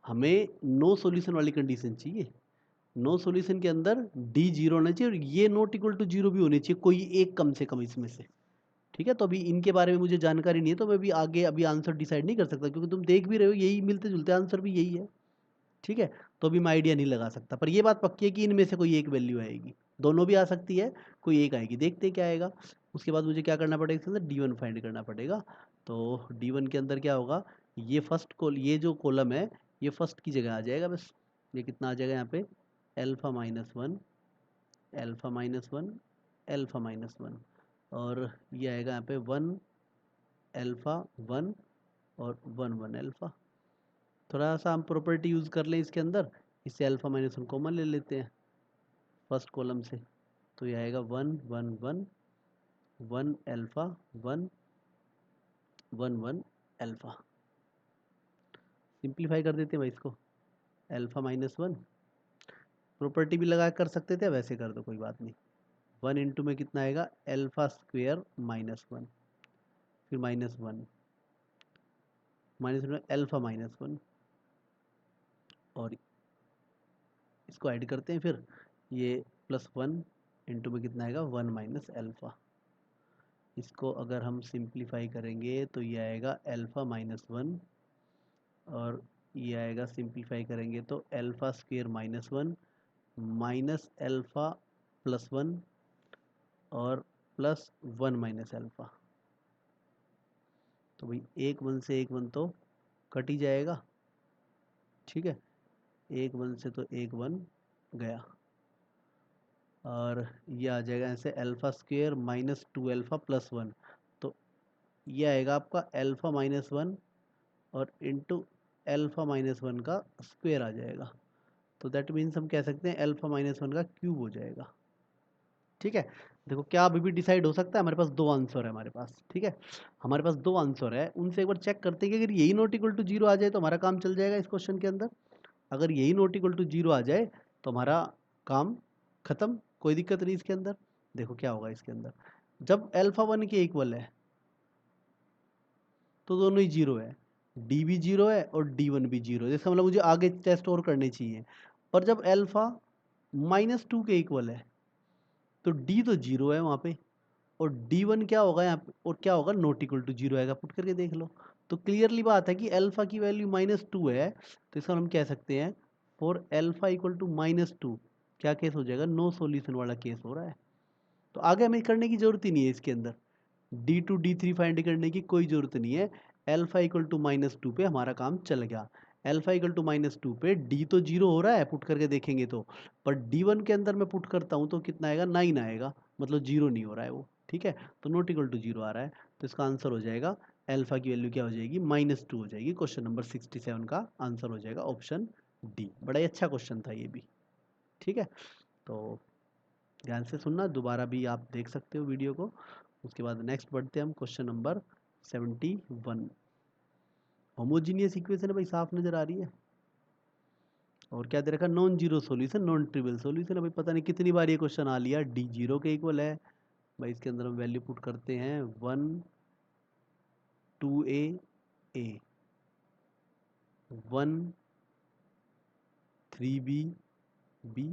हमें नो सॉल्यूशन वाली कंडीशन चाहिए। नो सॉल्यूशन के अंदर डी 0 होना चाहिए, और ये नॉट इक्वल टू 0 भी होनी चाहिए, कोई एक कम से कम इसमें से। ठीक है, तो अभी इनके बारे में मुझे जानकारी नहीं है, तो मैं भी आगे अभी आंसर डिसाइड नहीं कर सकता, क्योंकि तुम देख भी रहे हो यही मिलते जुलते आंसर भी यही है। ठीक है, तो अभी मैं आइडिया नहीं लगा सकता, पर ये बात पक्की है कि इनमें से कोई एक वैल्यू आएगी। दोनों भी आ सकती है, कोई एक आएगी, देखते हैं क्या आएगा। उसके बाद मुझे क्या करना पड़ेगा, इसके अंदर D1 फाइंड करना पड़ेगा। तो D1 के अंदर क्या होगा, ये फर्स्ट ये जो कॉलम है ये फर्स्ट की जगह आ जाएगा बस। ये कितना आ जाएगा यहाँ पे, अल्फा -1 अल्फा -1 अल्फा -1, और ये आएगा यहाँ पे 1 अल्फा 1 और 1 1 अल्फा। थोड़ा सा हम प्रॉपर्टी यूज़ कर लें इसके अंदर, इससे अल्फा -1 कॉमन ले लेते हैं फर्स्ट कॉलम से। तो ये आएगा 1 1 1 1 अल्फा 1 1 1 अल्फा। सिंप्लीफाई कर देते हैं भाई इसको, अल्फा -1 प्रॉपर्टी भी लगा कर सकते थे, वैसे कर दो कोई बात नहीं। 1 इंटू में कितना आएगा अल्फा स्क्वेयर -1, फिर -1 -1 अल्फा -1, और इसको ऐड करते हैं, फिर ये +1 इंटू में कितना आएगा 1 माइनस अल्फा। इसको अगर हम सिंप्लीफाई करेंगे तो ये आएगा अल्फा -1, और ये आएगा सिंप्लीफाई करेंगे तो अल्फा स्क्वेयर -1 माइनस अल्फा +1 और +1 माइनस अल्फा। तो भाई एक 1 से एक 1 तो कट ही जाएगा, ठीक है, एक 1 से तो एक 1 गया, और ये आ जाएगा ऐसे अल्फा स्क्वेयर -2 अल्फा +1, तो ये आएगा आपका अल्फा -1 और इंटू अल्फा -1 का स्क्वेयर आ जाएगा। तो दैट मीन्स हम कह सकते हैं अल्फा -1 का क्यूब हो जाएगा, ठीक है। देखो क्या अभी भी डिसाइड हो सकता है, हमारे पास दो आंसर है हमारे पास, ठीक है, हमारे पास दो आंसर है, उनसे एक बार चेक करते हैं कि अगर यही नॉट इक्वल टू 0 आ जाए तो हमारा काम चल जाएगा इस क्वेश्चन के अंदर। अगर यही नॉट इक्वल टू 0 आ जाए तो हमारा काम खत्म, कोई दिक्कत नहीं इसके अंदर। देखो क्या होगा इसके अंदर, जब अल्फा 1 के इक्वल है तो दोनों ही 0 है, डी भी 0 है और D1 भी 0 है, जिसका मतलब मुझे आगे टेस्ट और करने चाहिए। और जब अल्फा -2 के इक्वल है तो D तो 0 है वहाँ पे, और D1 क्या होगा यहाँ पे, और क्या होगा नॉट इक्वल टू 0 आएगा, पुट करके देख लो। तो क्लियरली बात है कि अल्फा की वैल्यू -2 है, तो इसका हम कह सकते हैं फॉर अल्फा इक्वल टू -2 क्या केस हो जाएगा, नो सॉल्यूशन वाला केस हो रहा है। तो आगे हमें करने की जरूरत ही नहीं है इसके अंदर, D2 D3 फाइंड करने की कोई जरूरत नहीं है। अल्फा इक्वल टू -2 पे हमारा काम चल गया। अल्फा इक्वल टू -2 पे D तो 0 हो रहा है पुट करके देखेंगे तो, पर D1 के अंदर मैं पुट करता हूँ तो कितना आएगा 9 आएगा, मतलब 0 नहीं हो रहा है वो, ठीक है, तो नॉट इक्वल टू 0 आ रहा है, तो इसका आंसर हो जाएगा अल्फा की वैल्यू क्या हो जाएगी -2 हो जाएगी। क्वेश्चन नंबर 67 का आंसर हो जाएगा ऑप्शन डी। बड़ा ही अच्छा क्वेश्चन था ये भी, ठीक है। तो ध्यान से सुनना, दोबारा भी आप देख सकते हो वीडियो को। उसके बाद नेक्स्ट बढ़ते हैं हम क्वेश्चन नंबर 71। होमोजीनियस इक्वेशन है भाई, साफ नजर आ रही है, और क्या दे रखा, non zero solution, non trivial solution है भाई, पता नहीं कितनी बार ये क्वेश्चन आ लिया। डी 0 के इक्वल है भाई, इसके अंदर हम वैल्यू पुट करते हैं 1 2a a 1 3b b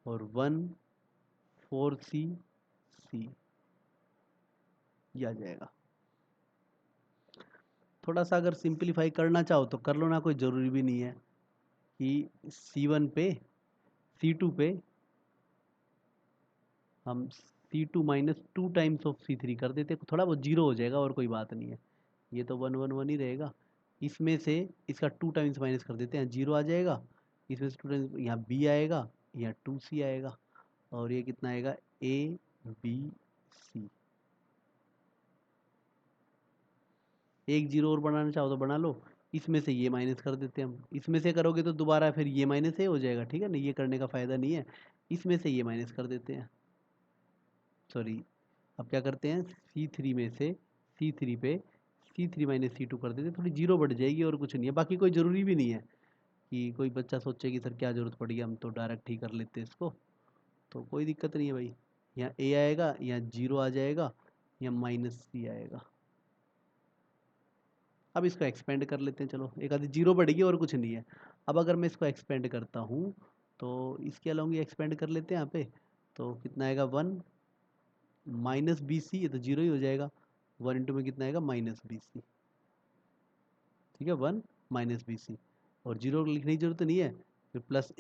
और 1 4c c, ये आ जाएगा। थोड़ा सा अगर सिंप्लीफाई करना चाहो तो कर लो ना, कोई ज़रूरी भी नहीं है कि C1 पे C2 पे हम C2 -2 टाइम्स ऑफ C3 कर देते, थोड़ा बहुत 0 हो जाएगा और कोई बात नहीं है, ये तो 1 1 1 ही रहेगा। इसमें से इसका 2 टाइम्स माइनस कर देते हैं, 0 आ जाएगा, इसमें से 2 टाइम्स यहाँ B आएगा, यहाँ 2C आएगा, और ये कितना आएगा A B C। एक 0 और बनाना चाहो तो बना लो, इसमें से ये माइनस कर देते हैं हम, इसमें से करोगे तो दोबारा फिर ये माइनस ए हो जाएगा, ठीक है ना, ये करने का फ़ायदा नहीं है, इसमें से ये माइनस कर देते हैं, सॉरी, अब क्या करते हैं C3 में से C3 पे C3 -C2 कर देते, थोड़ी 0 बढ़ जाएगी और कुछ नहीं है, बाकी कोई ज़रूरी भी नहीं है कि कोई बच्चा सोचे कि सर क्या ज़रूरत पड़ी, हम तो डायरेक्ट ही कर लेते हैं इसको, तो कोई दिक्कत नहीं है भाई। यहाँ A आएगा, यहाँ 0 आ जाएगा, यहाँ -C आएगा। अब इसको एक्सपेंड कर लेते हैं, चलो एक आधी 0 बढ़ेगी और कुछ नहीं है। अब अगर मैं इसको एक्सपेंड करता हूँ तो इसके अलावा ये एक्सपेंड कर लेते हैं यहाँ पे, तो कितना आएगा 1 -BC, ये तो 0 ही हो जाएगा, 1 इंटू में कितना आएगा -BC, ठीक है, 1 -BC, और 0 लिखने की जरूरत नहीं है, फिर प्लस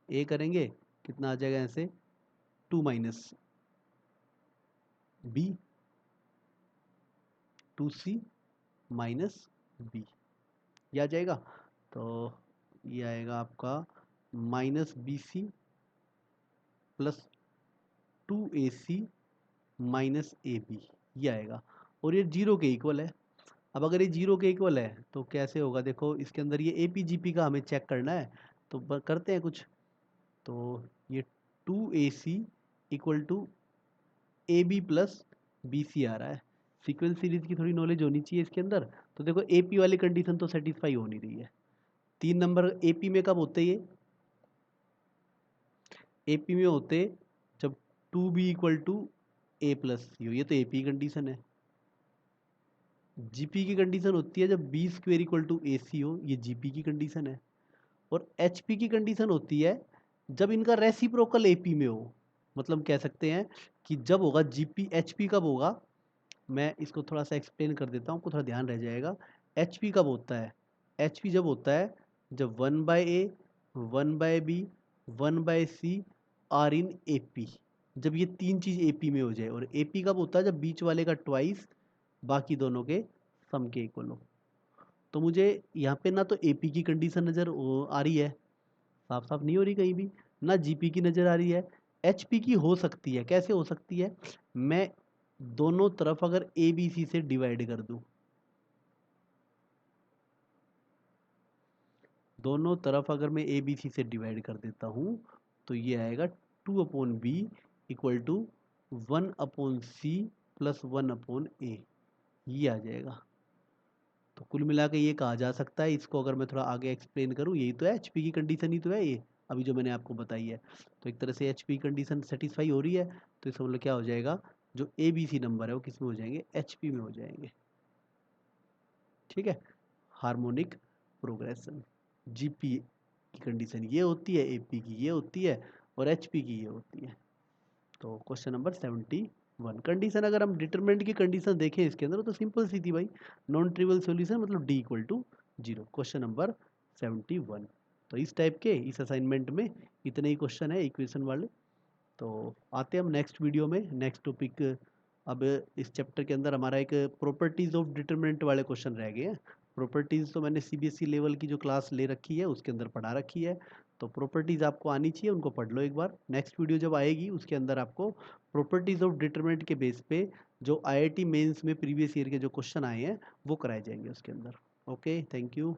ए करेंगे, कितना आ जाएगा ऐसे 2 B 2C -B, ये आ जाएगा। तो ये आएगा आपका -BC प्लस 2AC -AB, ये आएगा, और ये 0 के इक्वल है। अब अगर ये 0 के इक्वल है तो कैसे होगा, देखो इसके अंदर ये APGP का हमें चेक करना है, तो करते हैं कुछ, तो ये 2AC equal to AB plus BC आ रहा है, सीक्वेंस सीरीज की थोड़ी नॉलेज होनी चाहिए इसके अंदर। तो देखो AP वाली कंडीशन तो सेटिस्फाई हो नहीं रही है, 3 नंबर एपी में कब होते ये? एपी में होते जब 2b equal to a plus c हो, ये तो एपी कंडीशन है। जीपी की कंडीशन होती है जब b square equal to a c हो, ये जीपी की कंडीशन है। और एचपी की कंडीशन होती है जब इनका रेसिप्रोकल एपी में हो। मतलब कह सकते हैं कि जब होगा जीपी, एचपी कब होगा, मैं इसको थोड़ा सा एक्सप्लेन कर देता हूँ, आपको थोड़ा ध्यान रह जाएगा। एचपी कब होता है? एचपी जब होता है जब 1/a 1/b 1/c are in AP, जब ये तीन चीज एपी में हो जाए। और एपी कब होता है? जब बीच वाले का ट्वाइस बाकी दोनों के सम के इक्वल हो। तो मुझे यहाँ पे ना तो एपी की कंडीशन नज़र आ रही है, साफ साफ नहीं हो रही कहीं भी, ना जीपी की नज़र आ रही है। एचपी की हो सकती है, कैसे हो सकती है? मैं दोनों तरफ अगर ए बी सी से डिवाइड कर दूं, दोनों तरफ अगर मैं ए बी सी से डिवाइड कर देता हूं, तो ये आएगा 2/b equal to 1/c plus 1/a, ये आ जाएगा। तो कुल मिला के ये कहा जा सकता है, इसको अगर मैं थोड़ा आगे एक्सप्लेन करूँ, यही तो है एचपी की कंडीशन, ही तो है ये अभी जो मैंने आपको बताई है। तो एक तरह से एचपी कंडीशन सेटिस्फाई हो रही है, तो इसका मतलब क्या हो जाएगा, जो ए बी सी नंबर है वो किस में हो जाएंगे? एचपी में हो जाएंगे। ठीक है, हार्मोनिक प्रोग्रेशन। जीपी की कंडीशन ये होती है, एपी की ये होती है, और एचपी की ये होती है। तो क्वेश्चन नंबर 71। कंडीशन अगर हम डिटरमिनेंट की कंडीशन देखें इसके अंदर, तो सिंपल सी थी भाई, नॉन ट्रिवियल सॉल्यूशन मतलब D equal to 0। Question number 71। तो इस टाइप के इस असाइनमेंट में इतने ही क्वेश्चन है इक्वेशन वाले। तो आते हैं हम नेक्स्ट वीडियो में, नेक्स्ट टॉपिक। अब इस चैप्टर के अंदर हमारा एक प्रॉपर्टीज ऑफ डिटरमिनेंट वाले क्वेश्चन रह गए हैं। प्रॉपर्टीज तो मैंने सीबीएसई लेवल की जो क्लास ले रखी है उसके अंदर पढ़ा रखी है, तो प्रॉपर्टीज आपको आनी चाहिए, उनको पढ़ लो एक बार। नेक्स्ट वीडियो जब आएगी उसके अंदर आपको प्रॉपर्टीज ऑफ डिटरमिनेंट के बेस पे जो आईआईटी मेंस में प्रीवियस ईयर के जो क्वेश्चन आए हैं वो कराए जाएंगे उसके अंदर। Okay, thank you.